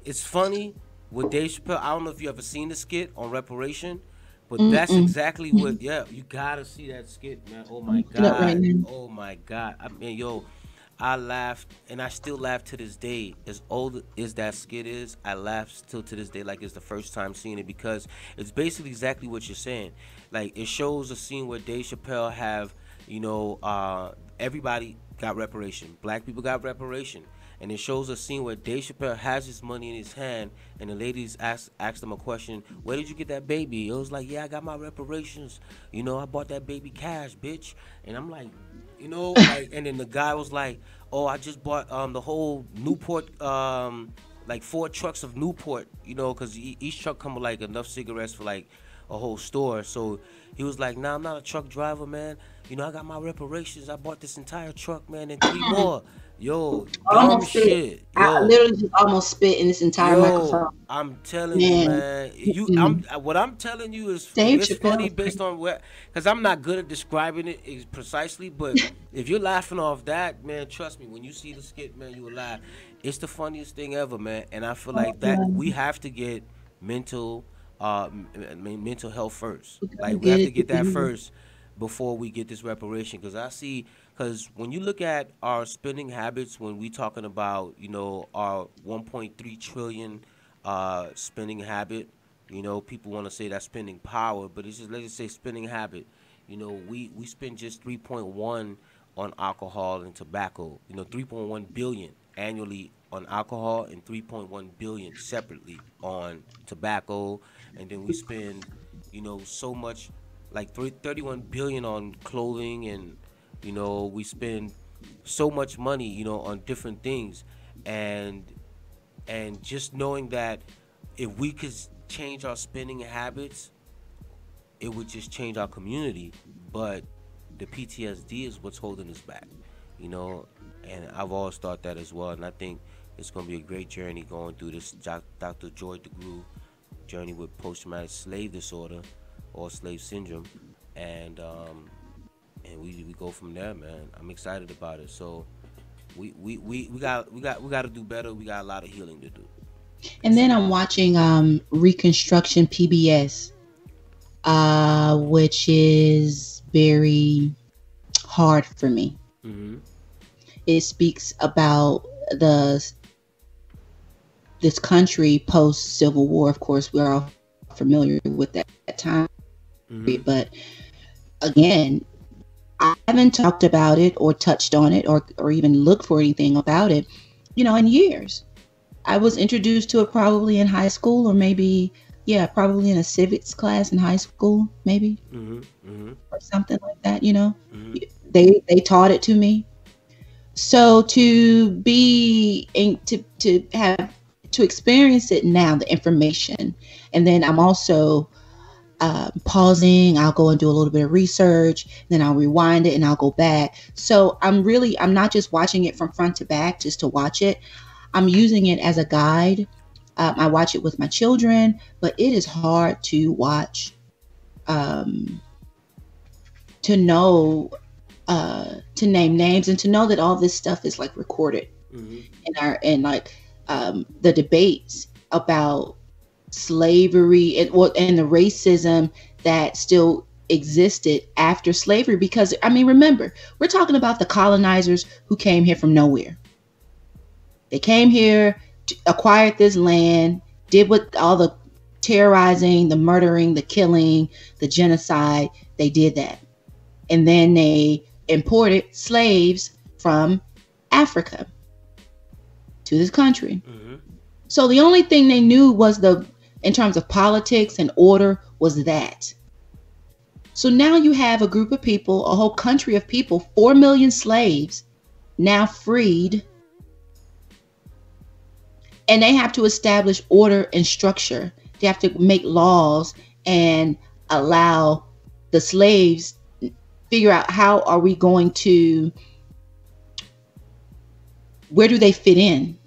it's funny with Dave Chappelle. I don't know if you ever seen the skit on reparation, but that's
Mm-mm.
exactly what. Yeah, you gotta see that skit, man. Oh
I'm
my
looking up right
god.
now.
Oh my god. I mean, yo, I laughed and I still laugh to this day. As old as that skit is, I laugh still to this day like it's the first time seeing it, because it's basically exactly what you're saying. Like, it shows a scene where Dave Chappelle have, everybody got reparation. Black people got reparation. And it shows a scene where Dave Chappelle has his money in his hand, and the ladies asked him a question. Where did you get that baby? It was like, yeah, I got my reparations. I bought that baby cash, bitch. And I'm like, like, and then the guy was like, oh, I just bought the whole Newport, like 4 trucks of Newport, because each truck come with like enough cigarettes for like a whole store. So he was like, nah, I'm not a truck driver, man. I got my reparations. I bought this entire truck, man, and three more. Yo, dumb
Almost spit.
shit.
I
Yo,
literally just almost spit in this entire
yo,
microphone.
I'm telling you,
Man,
man.
mm-mm.
What I'm telling you is,
Dave
it's funny
Chappelle's
based
crazy.
on where, because I'm not good at describing it precisely. But if you're laughing off that, man, trust me, when you see the skit, man, you will laugh. It's the funniest thing ever, man. And I feel
Oh,
like that we
God.
have to get mental, mental health first.
We gotta
Like, we
get
have to
it
get that
together.
first before we get this reparation. Because when you look at our spending habits, when we talking about, our 1.3 trillion spending habit, people want to say that's spending power, but it's just, let's just say, spending habit. We spend just 3.1 on alcohol and tobacco. 3.1 billion annually on alcohol and 3.1 billion separately on tobacco, and then we spend, so much, like 31 billion on clothing, and we spend so much money, on different things, and just knowing that if we could change our spending habits, it would just change our community. But the PTSD is what's holding us back, you know. And I've always thought that as well. And I think it's going to be a great journey going through this Dr. Joy DeGruy journey with post-traumatic slave disorder or slave syndrome, and we go from there, man. I'm excited about it. So we got to do better. We got a lot of healing to do.
And then I'm watching Reconstruction PBS, which is very hard for me.
Mm-hmm.
It speaks about the this country post Civil War. Of course, we're all familiar with that time.
Mm-hmm.
But again, I haven't talked about it or touched on it or even looked for anything about it, in years. I was introduced to it probably in high school, or maybe, probably in a civics class in high school, maybe,
Mm-hmm. Mm-hmm.
or something like that.
Mm-hmm.
They taught it to me. So to be to have to experience it now, the information, and then I'm also pausing. I'll go and do a little bit of research, then I'll rewind it and I'll go back. So I'm not just watching it from front to back just to watch it. I'm using it as a guide. I watch it with my children, but it is hard to watch, to know, to name names, and to know that all this stuff is like recorded in the debates about slavery and the racism that still existed after slavery. Because remember, we're talking about the colonizers who came here from nowhere. They came here, acquired this land, did what all the terrorizing, the murdering, the killing, the genocide. They did that, and then they imported slaves from Africa to this country.
Mm-hmm.
So the only thing they knew was in terms of politics and order, was that. So now you have a group of people, a whole country of people, 4 million slaves now freed, and they have to establish order and structure. They have to make laws and allow the slaves figure out how are we going to, where do they fit in?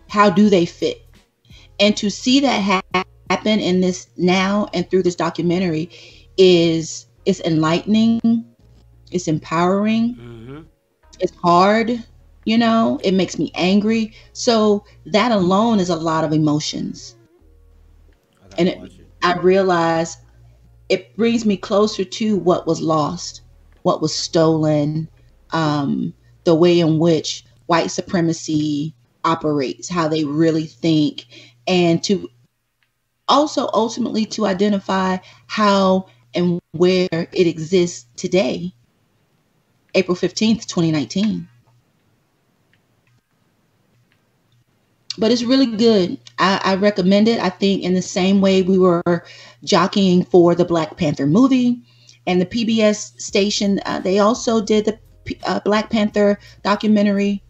How do they fit? And to see that happen in this now and through this documentary is enlightening. It's empowering.
Mm-hmm.
It's hard. It makes me angry. So that alone is a lot of emotions. I realize it brings me closer to what was lost, what was stolen, the way in which white supremacy operates, how they really think, and to also ultimately to identify how and where it exists today, April 15th, 2019. But it's really good. I recommend it. I think in the same way we were jockeying for the Black Panther movie, and the PBS station, they also did the Black Panther documentary,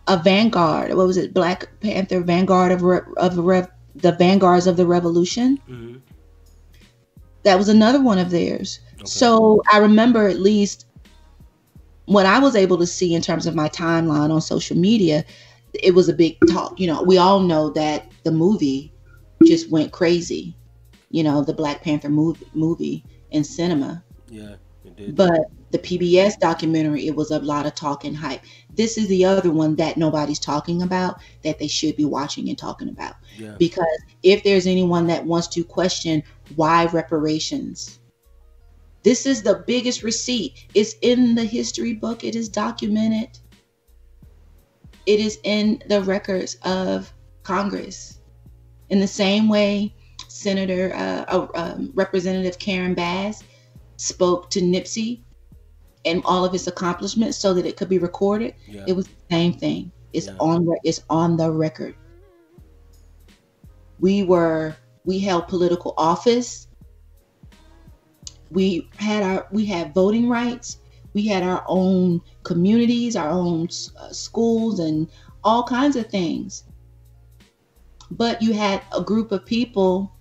a Vanguard. What was it? Black Panther Vanguard the Vanguards of the Revolution.
Mm-hmm.
That was another one of theirs.
Okay.
So I remember, at least what I was able to see in terms of my timeline on social media, it was a big talk. We all know that the movie just went crazy. The Black Panther movie in cinema.
Yeah, it did.
But the PBS documentary, it was a lot of talk and hype. This is the other one that nobody's talking about, that they should be watching and talking about.
Yeah.
Because if there's anyone that wants to question why reparations, this is the biggest receipt. It's in the history book. It is documented. It is in the records of Congress. In the same way, Representative Karen Bass spoke to Nipsey and all of his accomplishments so that it could be recorded.
Yeah.
It was the same thing. It's on the record. We held political office. We had voting rights. We had our own communities, our own schools, and all kinds of things. But you had a group of people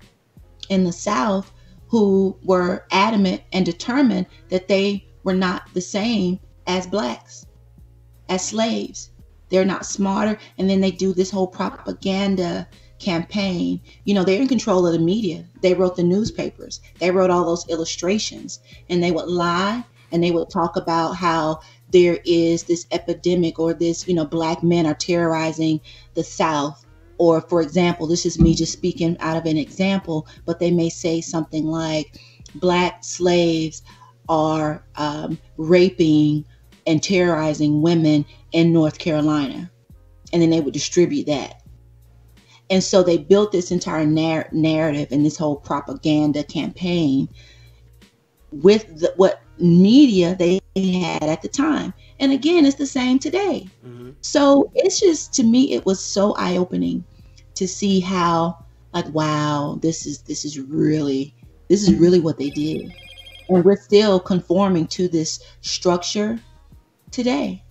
in the South who were adamant and determined that they were not the same as blacks, as slaves. They're not smarter. And then they do this whole propaganda campaign. You know, they're in control of the media. They wrote the newspapers. They wrote all those illustrations. And they would lie and they would talk about how there is this epidemic or this, you know, black men are terrorizing the South. Or, for example, this is me just speaking out of an example, but they may say something like black slaves are raping and terrorizing women in North Carolina. And then they would distribute that. And so they built this entire narrative and this whole propaganda campaign with what media they had at the time. And again, it's the same today.
Mm-hmm.
So it's just, to me, it was so eye-opening to see how, like, wow, this is really what they did. And we're still conforming to this structure today.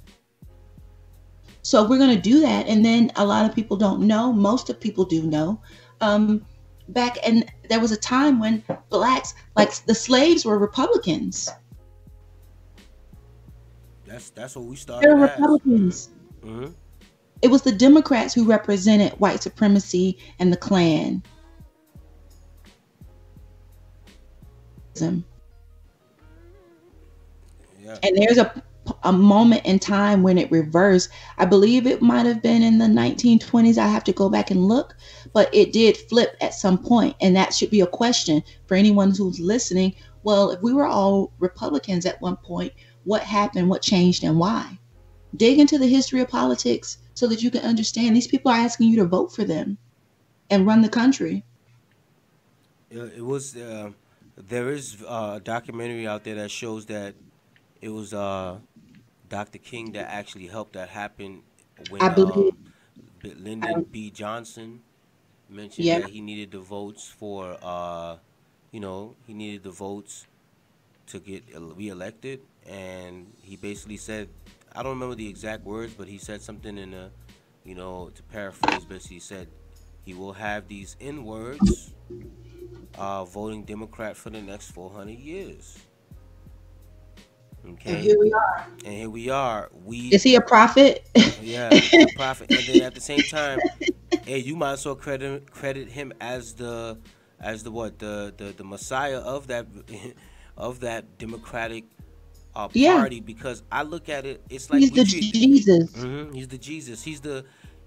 So we're going to do that. And then a lot of people don't know. Most of people do know. Back, and there was a time when blacks, like the slaves, were Republicans.
That's what we
They
started
were
as.
Republicans.
Mm-hmm.
It was the Democrats who represented white supremacy and the Klan.
Yeah.
And there's a moment in time when it reversed. I believe it might have been in the 1920s. I have to go back and look, but it did flip at some point. And that should be a question for anyone who's listening. Well, if we were all Republicans at one point, what happened, what changed, and why? Dig into the history of politics so that you can understand these people are asking you to vote for them and run the country.
It was. There is a documentary out there that shows that it was Dr. King that actually helped that happen when
I believe,
Lyndon B. Johnson mentioned
yeah,
that he needed the votes for, he needed the votes to get reelected, and he basically said, I don't remember the exact words, but he said something in a, to paraphrase, basically he said he will have these N words voting Democrat for the next 400 years.
and
Okay,
here we are.
and here we are.
Is he a prophet?
Yeah, he's a prophet. And then at the same time, hey, you might as well credit him as the Messiah of that of that Democratic
Yeah,
party, because I look at it, it's like
he's
we
the
treat.
Jesus.
He's the Jesus.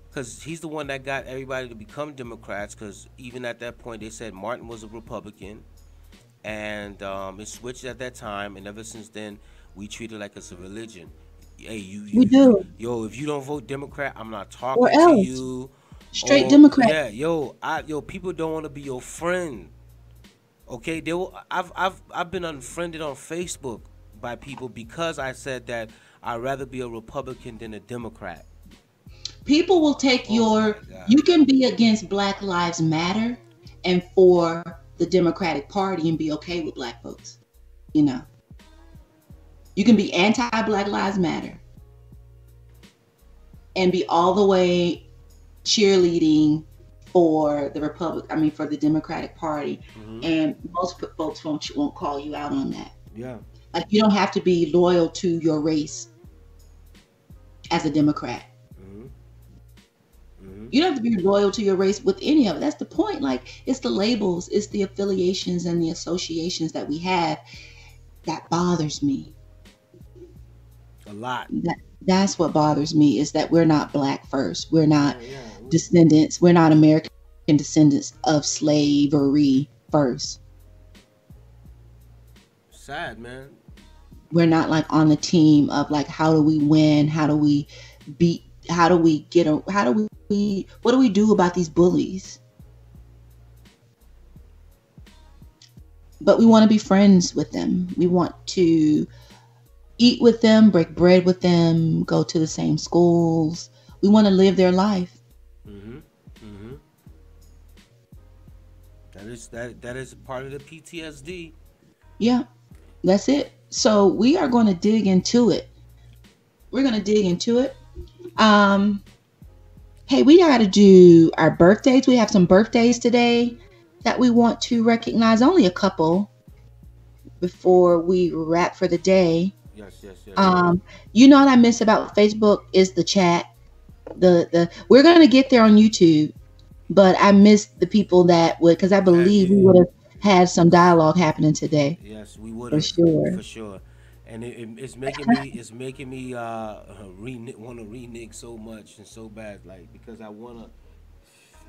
Because he's the one that got everybody to become Democrats. Because even at that point, they said Martin was a Republican, and it switched at that time. And ever since then, we treat it like it's a religion. Hey,
We do.
yo, if you don't vote Democrat, I'm not
Or
talking to
else.
you.
Straight
Or
Democrat.
yeah, people don't want to be your friend. Okay, I've been unfriended on Facebook by people because I said that I'd rather be a Republican than a Democrat.
People will take
Oh my
you
God.
can be against Black Lives Matter and for the Democratic Party and be okay with black folks. You know, you can be anti-Black Lives Matter and be all the way cheerleading for for the Democratic Party.
Hmm.
And most folks won't call you out on that.
Yeah.
Like, you don't have to be loyal to your race as a Democrat.
Hmm. Hmm.
You don't have to be loyal to your race with any of it. That's the point. Like, it's the labels, it's the affiliations and the associations that we have that bothers me.
A lot.
That's what bothers me, is that we're not black first. We're not
Yeah, yeah.
descendants. We're not American descendants of slavery first.
Sad, man.
We're not like on the team of like, how do we win? How do we beat? How do we what do we do about these bullies? But we want to be friends with them. We want to eat with them, break bread with them, go to the same schools. We want to live their life.
Hmm. Hmm. That is part of the PTSD.
Yeah, that's it. So we are going to dig into it. We're going to dig into it. Hey, we got to do our birthdays. We have some birthdays today that we want to recognize. Only a couple, before we wrap for the day.
Yes, yes, yes.
Um, you know what I miss about Facebook is the chat. The we're gonna get there on YouTube, but I miss the people that would, because I believe we
Yeah,
would have had some dialogue happening today
yes, we would
for
have
sure.
for sure, and it's making me want to renege so much and so bad, like because I wanna,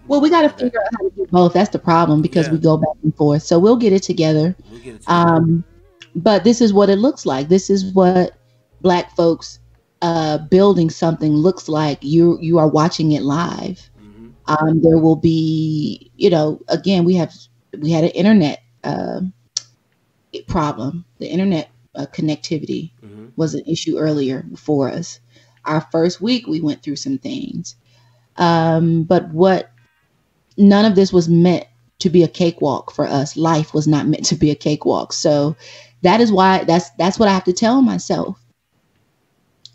Well, we got to
have that.
figure out how to do both. That's the problem because we
Yeah,
go back and forth. So we'll get it together.
we'll get it together.
Um, but this is what it looks like. This is what Black folks building something looks like. You are watching it live.
Hmm.
There will be, again, we had an internet problem. The internet connectivity
Hmm.
was an issue earlier before us. Our first week, we went through some things. But what none of this was meant to be a cakewalk for us. Life was not meant to be a cakewalk. So that is why that's what I have to tell myself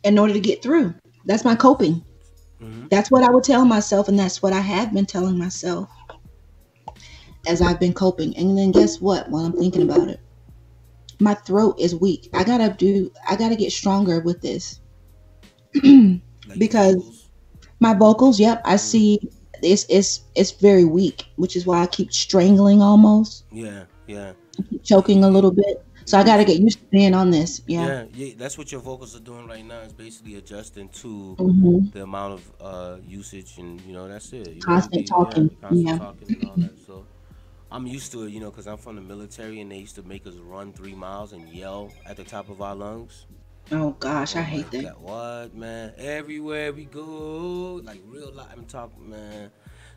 in order to get through. That's my coping.
Hmm.
That's what I would tell myself, and that's what I have been telling myself as I've been coping. And then guess what? While I'm thinking about it, my throat is weak. I gotta get stronger with this.
Like your
Because
vocals.
my vocals, yep, I
Mm.
see it's very weak, which is why I keep strangling almost,
Yeah, yeah.
choking a
You,
little bit. So I got to get used to being on this. Yeah.
yeah, yeah, that's what your vocals are doing right now. Is basically adjusting to
Hmm.
the amount of usage, and that's it. You
Constant
be yeah,
talking.
constant
Yeah.
talking and all that. So I'm used to it, because I'm from the military, and they used to make us run 3 miles and yell at the top of our lungs.
Oh gosh, I
Oh my
hate that.
God, what man? Everywhere we go, like real life. I'm talking, man.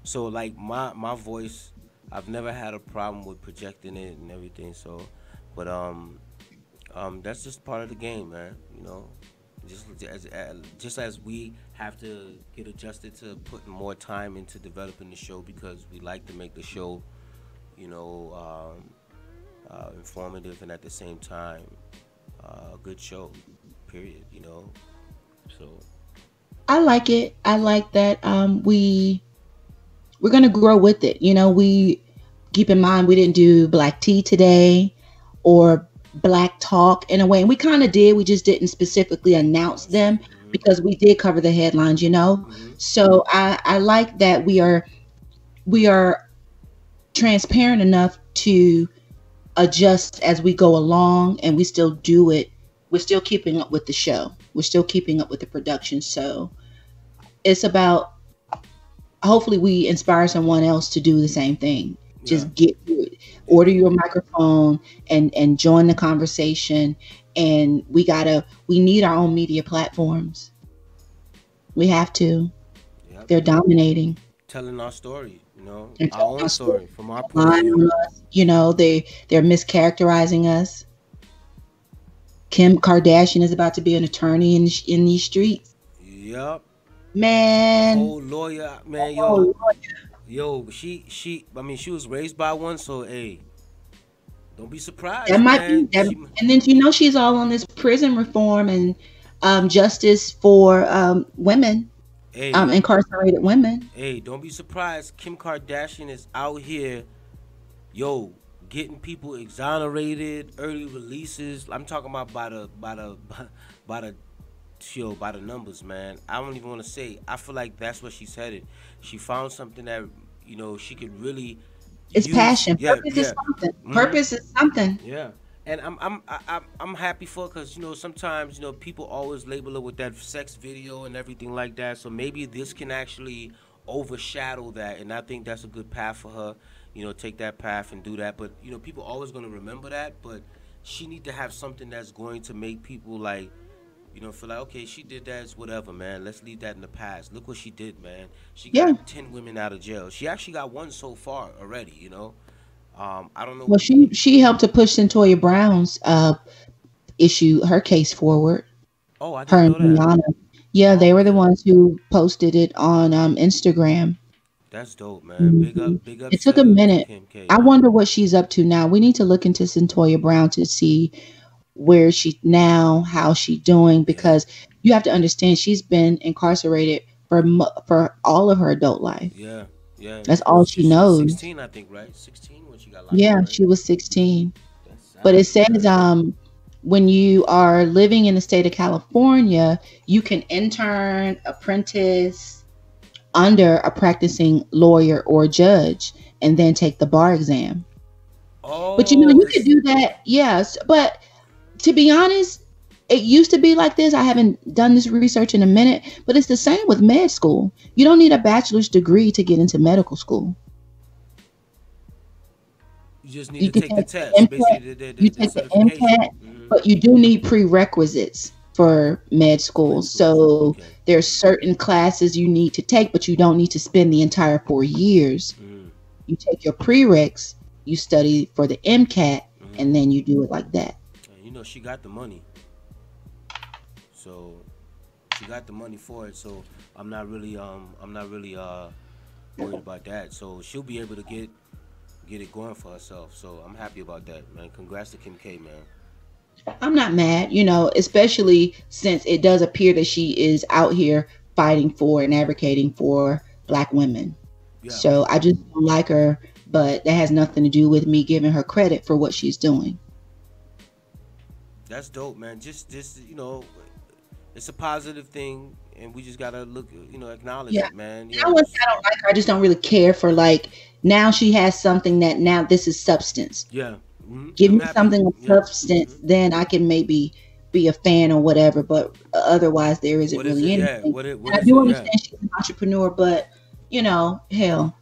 So like my voice, I've never had a problem with projecting it and everything. So, but that's just part of the game, man. Just as we have to get adjusted to putting more time into developing the show because we like to make the show, you know, informative and at the same time a good show. Period. So
I like it. I like that. We're gonna grow with it. We keep in mind we didn't do black tea today or black talk in a way, and we kind of did. We just didn't specifically announce
announce it.
them
Hmm.
because we did cover the headlines.
Hmm.
So I like that we are transparent enough to adjust as we go along, and we still do it. We're still keeping up with the show. We're still keeping up with the production. So it's about, hopefully we inspire someone else to do the same thing.
Yeah.
Just get through it.
Get
Order
through
your
it.
microphone and join the conversation. And we need our own media platforms. We have to.
Yep.
They're dominating.
Telling our story.
They're
Our
telling
own
our story,
story from our point of
lying
view.
on us. They're mischaracterizing us. Kim Kardashian is about to be an attorney in these streets.
Yep. A
Man,
whole lawyer, man.
oh,
Yo. She. I mean, she was raised by one, so hey, don't be
that
surprised,
might be
man.
that. And then she's all on this prison reform and justice for women,
Hey,
incarcerated women.
hey, don't be surprised. Kim Kardashian is out here, yo, getting people exonerated, early releases. I'm talking about by the by the numbers, man. I don't even want to say. I feel like that's where she's headed. She found something that she could really
It's
use.
passion.
Yeah,
Purpose is
yeah.
something.
Hmm.
Purpose is something.
Yeah, and I'm happy for because sometimes people always label it with that sex video and everything like that. So maybe this can actually overshadow that, and I think that's a good path for her. Take that path and do that. But people always gonna remember that. But she need to have something that's going to make people like feel like okay, she did that, it's whatever, man. Let's leave that in the past. Look what she did, man. She
Yeah.
got 10 women out of jail. She actually got one so far already. I don't know.
Well, she helped to push Centoya Brown's her case forward.
Oh, I
Her
didn't
and
know that.
Brianna. Yeah,
Oh,
they were the
okay.
ones who posted it on Instagram.
That's dope, man.
Mhm.
Big
It
ups
took a
to
minute.
Kim K,
I
man.
wonder what she's up to now. We need to look into Centoya Brown to see where she now, how she doing,
Yeah,
because you have to understand she's been incarcerated for all of her adult life.
yeah, yeah.
That's all she
She was
knows.
16, I think, right? 16 when she got locked up,
Yeah,
right?
she was 16.
That's
But it
Yeah.
says when you are living in the state of California, you can intern, apprentice under a practicing lawyer or judge, and then take the bar exam. But
Oh,
you could
it's
do that, yes. But to be honest, it used to be like this. I haven't done this research in a minute, but it's the same with med school. You don't need a bachelor's degree to get into medical school.
you just need
You
to
can
take the
take the
test,
MCAT,
basically
you
the
take the
certification.
MCAT, but you do need prerequisites for med
For
school.
med schools.
So
Okay.
there's certain classes you need to take, but you don't need to spend the entire 4 years.
Mm-hmm.
You take your prereqs, you study for the MCAT,
Mm-hmm.
and then you do it like that.
And you know she got the money, so she got the money for it. So I'm not really worried about that. So she'll be able to get it going for herself. So I'm happy about that, man. Congrats to Kim K, man.
I'm not mad, especially since it does appear that she is out here fighting for and advocating for black women.
Yeah,
So I just don't like her, but that has nothing to do with me giving her credit for what she's doing.
that's dope, man. Just it's a positive thing, and we just gotta look, acknowledge
Yeah.
it, man.
Now
Yo,
one thing I don't like her, I just don't really care for, like, now she has something that now this is substance.
yeah.
Give
I'm
me
happy.
something of
Yeah.
substance, then I can maybe be a fan or whatever. But otherwise, there isn't
What is it?
really
Yeah.
anything.
What
And I
is
do
it? Yeah.
understand she's an entrepreneur, but hell,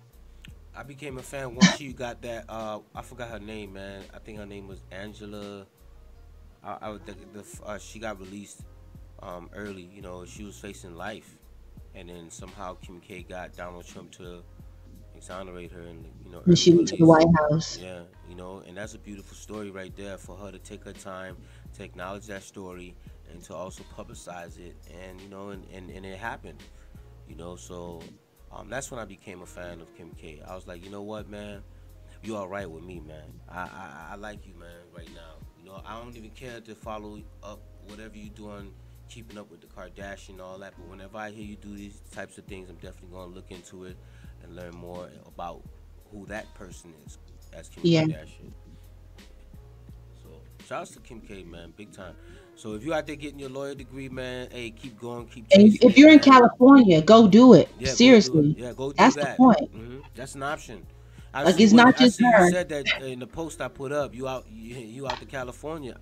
I became a fan once she got that. I forgot her name, man. I think her name was Angela. She got released early. You know, she was facing life, and then somehow Kim K got Donald Trump to exonerate her and
when
early
she went to the
release.
White House.
Yeah, and that's a beautiful story right there for her to take her time to acknowledge that story and to also publicize it, and and it happened. So that's when I became a fan of Kim K. I was like, you know what, man, you all right with me, man. I like you, man, right now. I don't even care to follow up whatever you doing, keeping up with the Kardashian and all that. But whenever I hear you do these types of things, I'm definitely gonna look into it and learn more about who that person is as Kim
Yeah.
Kardashian. So shouts to Kim K, man, big time. So if you out there getting your lawyer degree, man, hey, keep going, keep
And
chasing
if
it,
you're in
man.
California, go do it.
Yeah, go do it.
Seriously,
Yeah, go do
that's the
that.
point.
That's an option.
Like, it's not
I
just
see you
her.
said that in the post I put up. You out to California.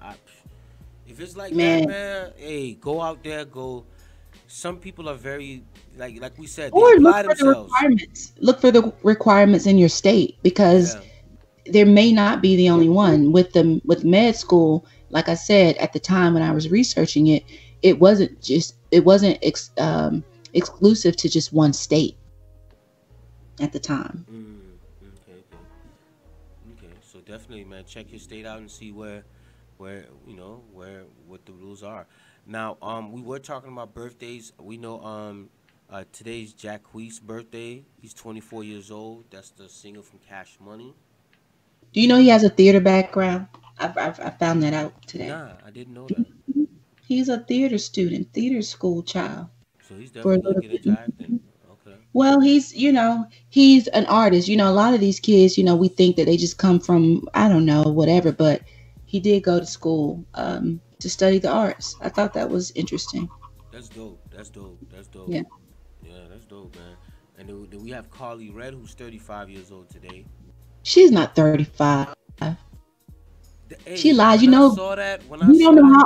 If it's like that,
Man.
man, hey, go out there. Go. Some people are very like we said, they
Or
apply themselves.
look for the requirements in your state, because
Yeah,
there may not be the only one with med school. Like I said, at the time when I was researching it, it wasn't exclusive to just one state at the time.
okay, okay, okay. So definitely, man, check your state out and see where what the rules are. Now, we were talking about birthdays. We know today's Jacquees' birthday. He's 24 years old. That's the singer from Cash Money.
Do you know he has a theater background? I found that out today.
Nah, I didn't know that.
He's a theater student, theater school child
So he's
for a
definitely gonna
little
get a
bit.
jive then. Okay.
Well, he's an artist. A lot of these kids, we think that they just come from, I don't know, whatever, but he did go to school to study the arts. I thought that was interesting.
That's dope. That's dope. That's dope.
Yeah.
Yeah, that's dope, man. And then we have Carly Red, who's 35 years old today.
She's not 35. She
Hey,
lies.
when I
You don't
saw
know
that,
how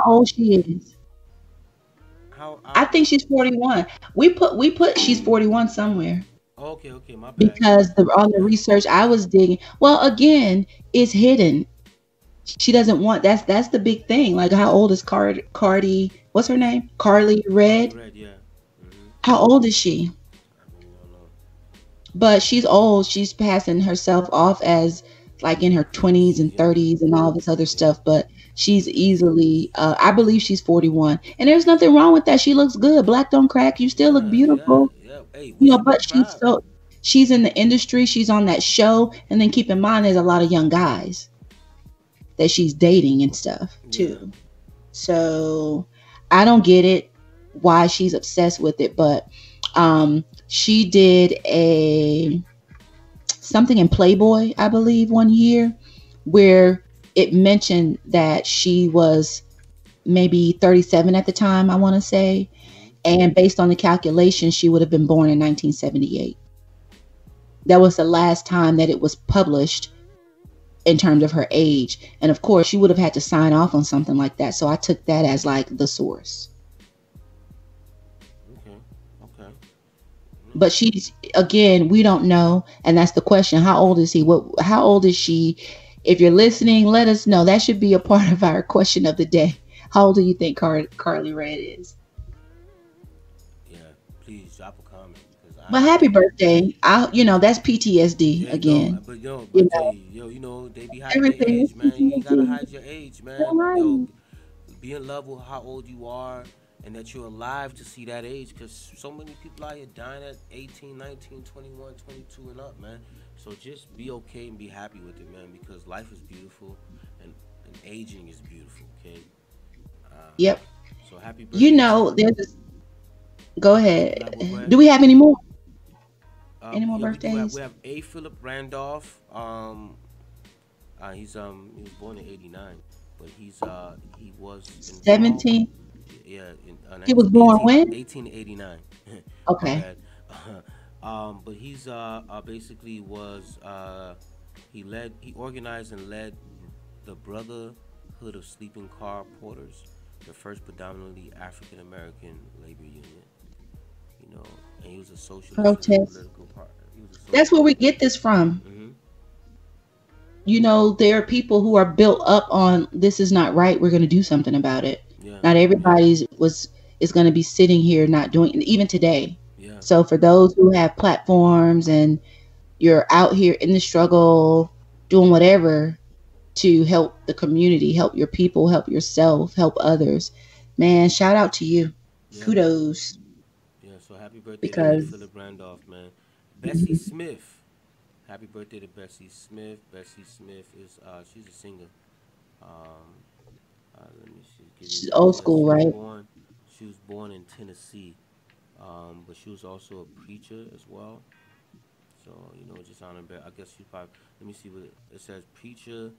old she is.
how
I think she's 41. We put she's 41 somewhere,
okay, okay, my bad.
because on the research I was digging, well, again, it's hidden. She doesn't want, that's the big thing. Like, how old is Cardi? What's her name? Carly
Carly
Red.
Red, yeah. hmm
How old is she?
I really don't know.
But she's old. She's passing herself off as like in her 20s and
Yeah,
30s and all this other
yeah,
stuff. But she's easily, I believe she's 41. And there's nothing wrong with that. She looks good. Black don't crack. You still look
yeah, yeah,
beautiful.
yeah. Hey, we should
But
make five.
she's in the industry. She's on that show. And then keep in mind, there's a lot of young guys that she's dating and stuff
Yeah.
too. So I don't get it why she's obsessed with it. But she did a something in Playboy, I believe, one year, where it mentioned that she was maybe 37 at the time, I want to say.
Hmm.
And based on the calculation, she would have been born in 1978. That was the last time that it was published in terms of her age. And of course, she would have had to sign off on something like that. So I took that as like the source.
Okay. Okay.
But she's, again, we don't know, and that's the question. How old is he? How old is she? If you're listening, let us know. That should be a part of our question of the day. How old do you think Carly Red is?
Yeah. Please drop a comment because
But
I
happy birthday. That's PTSD
Yeah, no,
again.
but yo,
You
but
know,
hey, yo, they be hiding their
everything is
age, man. You ain't gotta
PTSD.
hide your age,
All
man. Yo,
right.
be in love with how old you are and that you're alive to see that age because so many people out here dying at 18, 19, 21, 22 and up, man. So just be okay and be happy with it, man, because life is beautiful and aging is beautiful, okay? Uh,
Yep.
so happy
You
birthday,
know,
Tim.
there's go
Nah,
ahead.
well, go ahead.
Do we have any more? Any more
Yeah, we do have
birthdays?
we have A. Philip Randolph. He was born in '89, but he was involved.
17.
Yeah, in
He was born
19,
when?
1889. My
Okay.
bad. But he's basically was he organized and led the Brotherhood of Sleeping Car Porters, the first predominantly African American labor union. You know, and he was a socialist in the
Protest.
political part. He was a
That's where
socialist.
we get this from.
Hmm.
There are people who are built up on this is not right. We're going to do something about it.
Yeah,
Not
yeah,
everybody's was is going to be sitting here not doing even today.
yeah,
So for those who have platforms and you're out here in the struggle, doing whatever to help the community, help your people, help yourself, help others, man, shout out to you.
yeah.
Kudos
Yeah, so happy birthday to A.
because
Philip Randolph, man. Bessie
mhm,
Smith. Happy birthday to Bessie Smith. Bessie Smith is she's a singer. Um, let me see, give you
she's
this.
old
Yes,
school, right?
she was born in Tennessee. But she was also a preacher as well. So just on her. I guess she probably. Let me see what it says. Preacher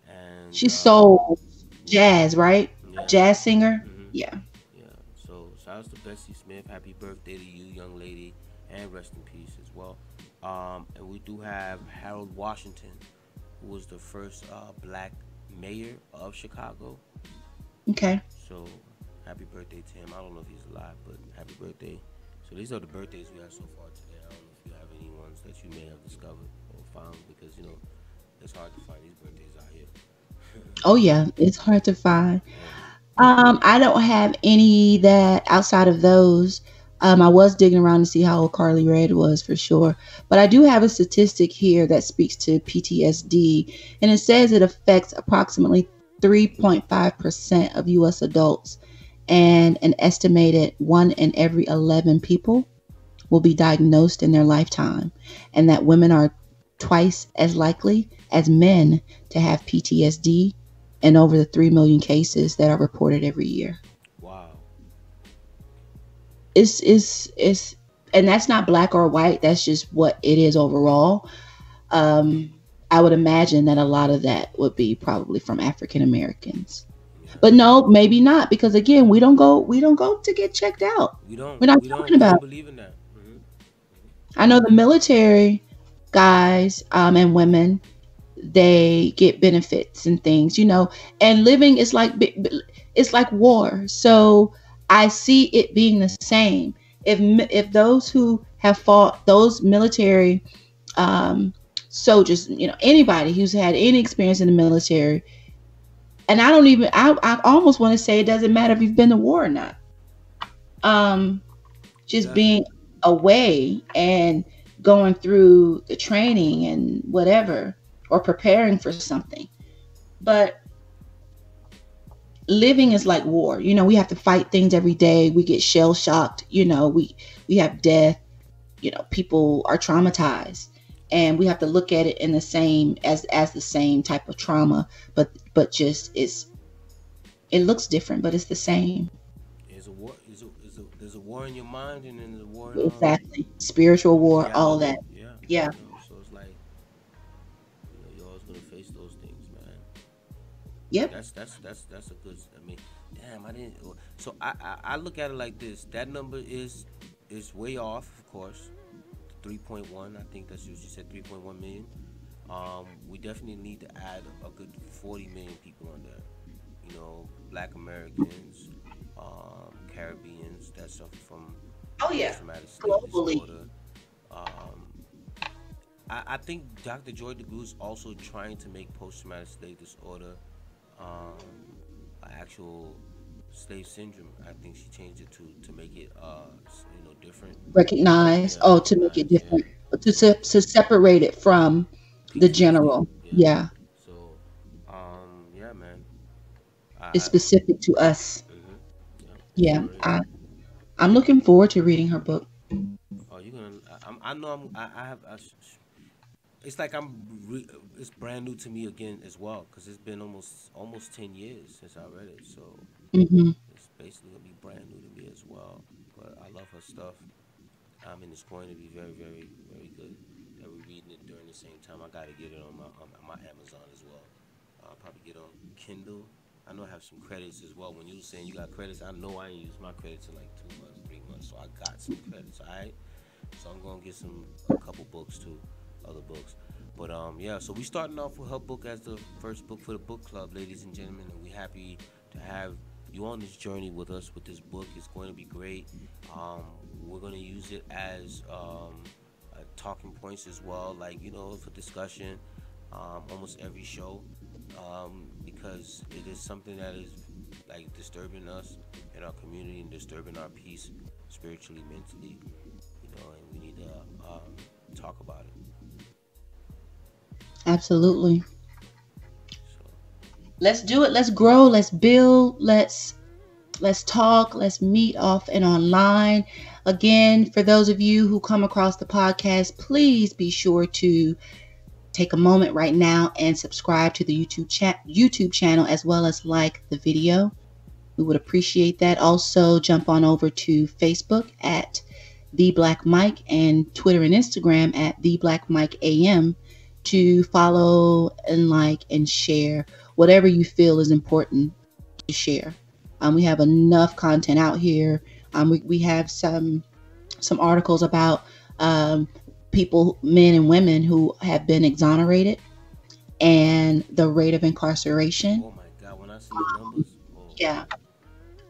and
She's soul
yeah,
jazz, right? A
yeah.
jazz singer.
Mhm.
Yeah.
Yeah. So shout out to Bessie Smith. Happy birthday to you, young lady, and rest in peace as well. And we do have Harold Washington, who was the first black mayor of Chicago.
Okay.
So happy birthday to him. I don't know if he's alive, but happy birthday. So these are the birthdays we have so far today. I don't know if you have any ones that you may have discovered or found because it's hard to find these birthdays out here.
Oh yeah, it's hard to find.
Yeah.
I don't have any that outside of those. I was digging around to see how old Carly Red was for sure, but I do have a statistic here that speaks to PTSD, and it says it affects approximately 3.5% of U.S. adults, and an estimated 1 in every 11 people will be diagnosed in their lifetime, and that women are twice as likely as men to have PTSD, and over the 3 million cases that are reported every year.
Wow.
It's and that's not black or white, that's just what it is overall. Um, I would imagine that a lot of that would be probably from African Americans.
Yeah.
But no, maybe not because again, we don't go to get checked out.
We don't.
We're not
We
talking
don't. We don't
about.
believe in that. Hmm.
I know the military guys and women, they get benefits and things, and living is like it's like war. So I see it being the same. If those who have fought, those military um, soldiers, anybody who's had any experience in the military, and I don't even, I almost want to say it doesn't matter if you've been to war or not. Um, just
Exactly.
being away and going through the training and whatever, or preparing for something. But living is like war. We have to fight things every day. We get shell shocked. We have death. People are traumatized, and we have to look at it in the same as the same type of trauma. But just it looks different, but it's the same.
There's a war. There's a war in your mind, and then there's a war
Exactly. Spiritual
in
war, all
reality.
that.
Yeah.
Yeah.
So it's like you're always gonna face those things, man.
Yep.
That's a good. I mean, damn, I didn't. So I look at it like this. That number is way off, of course. 3.1. I think that's what you said. 3.1 million. We definitely need to add a good 40 million people on there. Black Americans, Caribbeans that suffer from
Oh yeah.
post-traumatic slave
Globally.
disorder. Um, I think Dr. Joy DeGruy is also trying to make post-traumatic slave disorder an actual slave syndrome. I think she changed it to make it different.
Recognize,
Yeah,
oh, to make it
recognize. Yeah,
different, to separate it from the
PTSD.
general.
Yeah.
Yeah,
So, yeah, man.
it's
I
specific to us.
mhm. Yeah, it
Yeah,
sure is.
I'm looking forward to reading her book.
Oh, you're gonna. I know. I have. It's like it's brand new to me again as well because it's been almost 10 years since I read it. So
Hmm.
it's basically gonna be brand new to me as well. But I love her stuff. I mean, it's going to be very, very, very good. That we're reading it during the same time. I gotta get it on my Amazon as well. I'll probably get on Kindle. I know I have some credits as well. When you were saying you got credits, I know I ain't used my credits in like 2 months, 3 months, so I got some credits. All right, so I'm gonna get a couple books too, other books. But yeah. So we starting off with her book as the first book for the book club, ladies and gentlemen, and we happy to have you on this journey with us with this book. It's going to be great. Um, we're going to use it as talking points as well, like for discussion, almost every show, because it is something that is like disturbing us in our community and disturbing our peace spiritually, mentally, and we need to talk about it.
Absolutely.
So,
Let's do it. Let's grow. Let's build. Let's talk. Let's meet off and online. Again, for those of you who come across the podcast, please be sure to take a moment right now and subscribe to the YouTube channel as well as like the video. We would appreciate that. Also, jump on over to Facebook at The Black Mike and Twitter and Instagram at The Black Mike AM to follow and like and share whatever you feel is important to share. We have enough content out here. We have some articles about people, men and women who have been exonerated and the rate of incarceration.
oh my God, when I see the numbers, oh,
Yeah.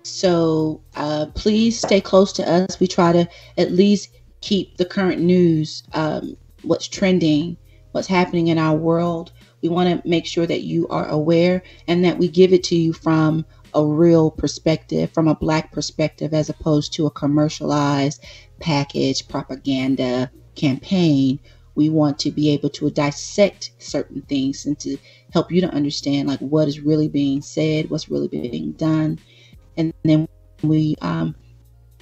So please stay close to us. We try to at least keep the current news, what's trending, what's happening in our world. We want to make sure that you are aware and that we give it to you from a real perspective, from a Black perspective, as opposed to a commercialized package propaganda campaign. We want to be able to dissect certain things and to help you to understand like what is really being said, what's really being done, and then we um,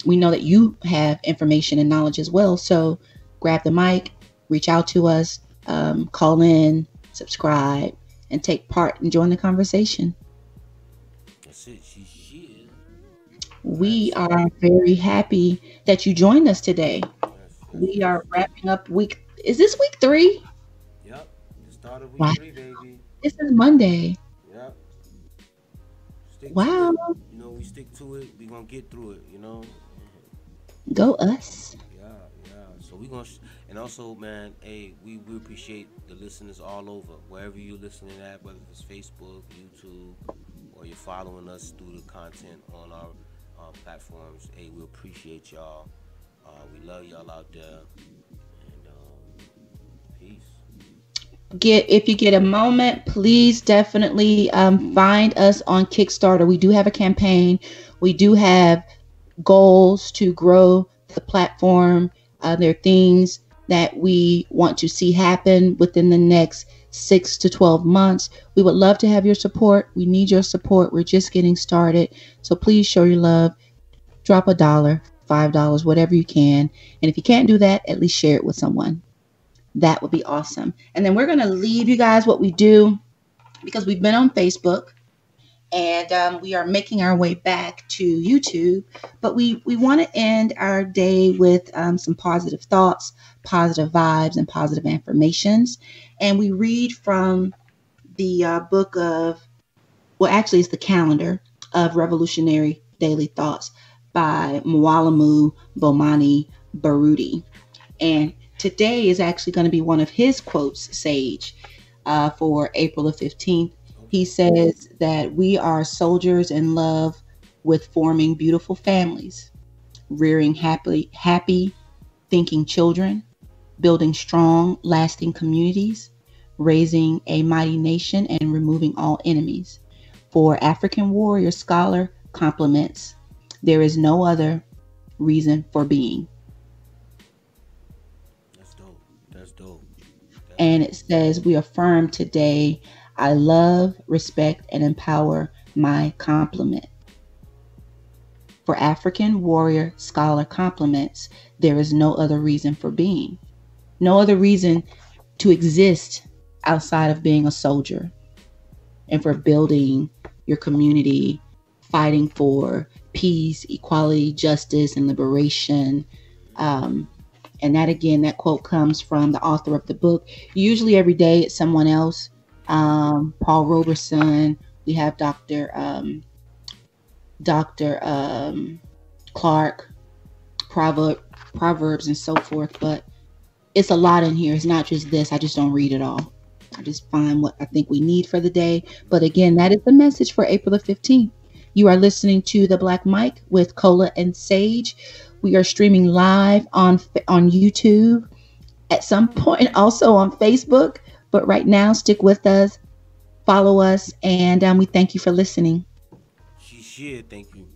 we know that you have information and knowledge as well. So grab the mic, reach out to us, call in, subscribe, and take part and join the conversation.
that's it. She is.
We
That's
are very happy that you joined us today.
yes, yes,
We
yes.
are wrapping up week. Is this week 3?
Yep. The start of week
Wow,
3, baby.
this is Monday.
Yep. Stick to
Wow,
it. We stick to it. We gonna get through it.
go us.
Yeah, yeah. So we gonna and also, man, hey, we appreciate the listeners all over, wherever you're listening at, whether it's Facebook, YouTube, or you're following us through the content on our platforms. Hey, we appreciate y'all. We love y'all out there, and peace.
Get if you get a moment, please definitely find us on Kickstarter. We do have a campaign. We do have goals to grow the platform. There are things that we want to see happen within the next 6 to 12 months. We would love to have your support. We need your support. We're just getting started. So please show your love. Drop $1, $5, whatever you can. And if you can't do that, at least share it with someone. That would be awesome. And then we're going to leave you guys what we do because we've been on Facebook and we are making our way back to YouTube. But we want to end our day with some positive thoughts, positive vibes, and positive affirmations. And we read from the book of Well, actually, it's the calendar of revolutionary daily thoughts by Mwalamu Bomani Baruti. And today is actually going to be one of his quotes, Sage, for April the 15th. He
Okay.
says that we are soldiers in love with forming beautiful families, rearing happy, thinking children, building strong, lasting communities, raising a mighty nation, and removing all enemies. For African warrior scholar compliments, there is no other reason for being.
That's dope. That's dope. That's
And
dope.
it says, we affirm today, I love, respect, and empower my complement. For African warrior scholar compliments, there is no other reason for being. No other reason to exist outside of being a soldier and for building your community, fighting for peace, equality, justice, and liberation. Um, and that again, that quote comes from the author of the book. Usually every day it's someone else. Paul Roberson. We have Doctor Clark, Proverb, Proverbs, and so forth. But it's a lot in here. It's not just this. I just don't read it all. I just find what I think we need for the day. But again, that is the message for April the 15th. You are listening to the Black Mic with Cola and Sage. We are streaming live on YouTube, at some point also on Facebook. But right now, stick with us, follow us, and we thank you for listening.
She should. Thank you.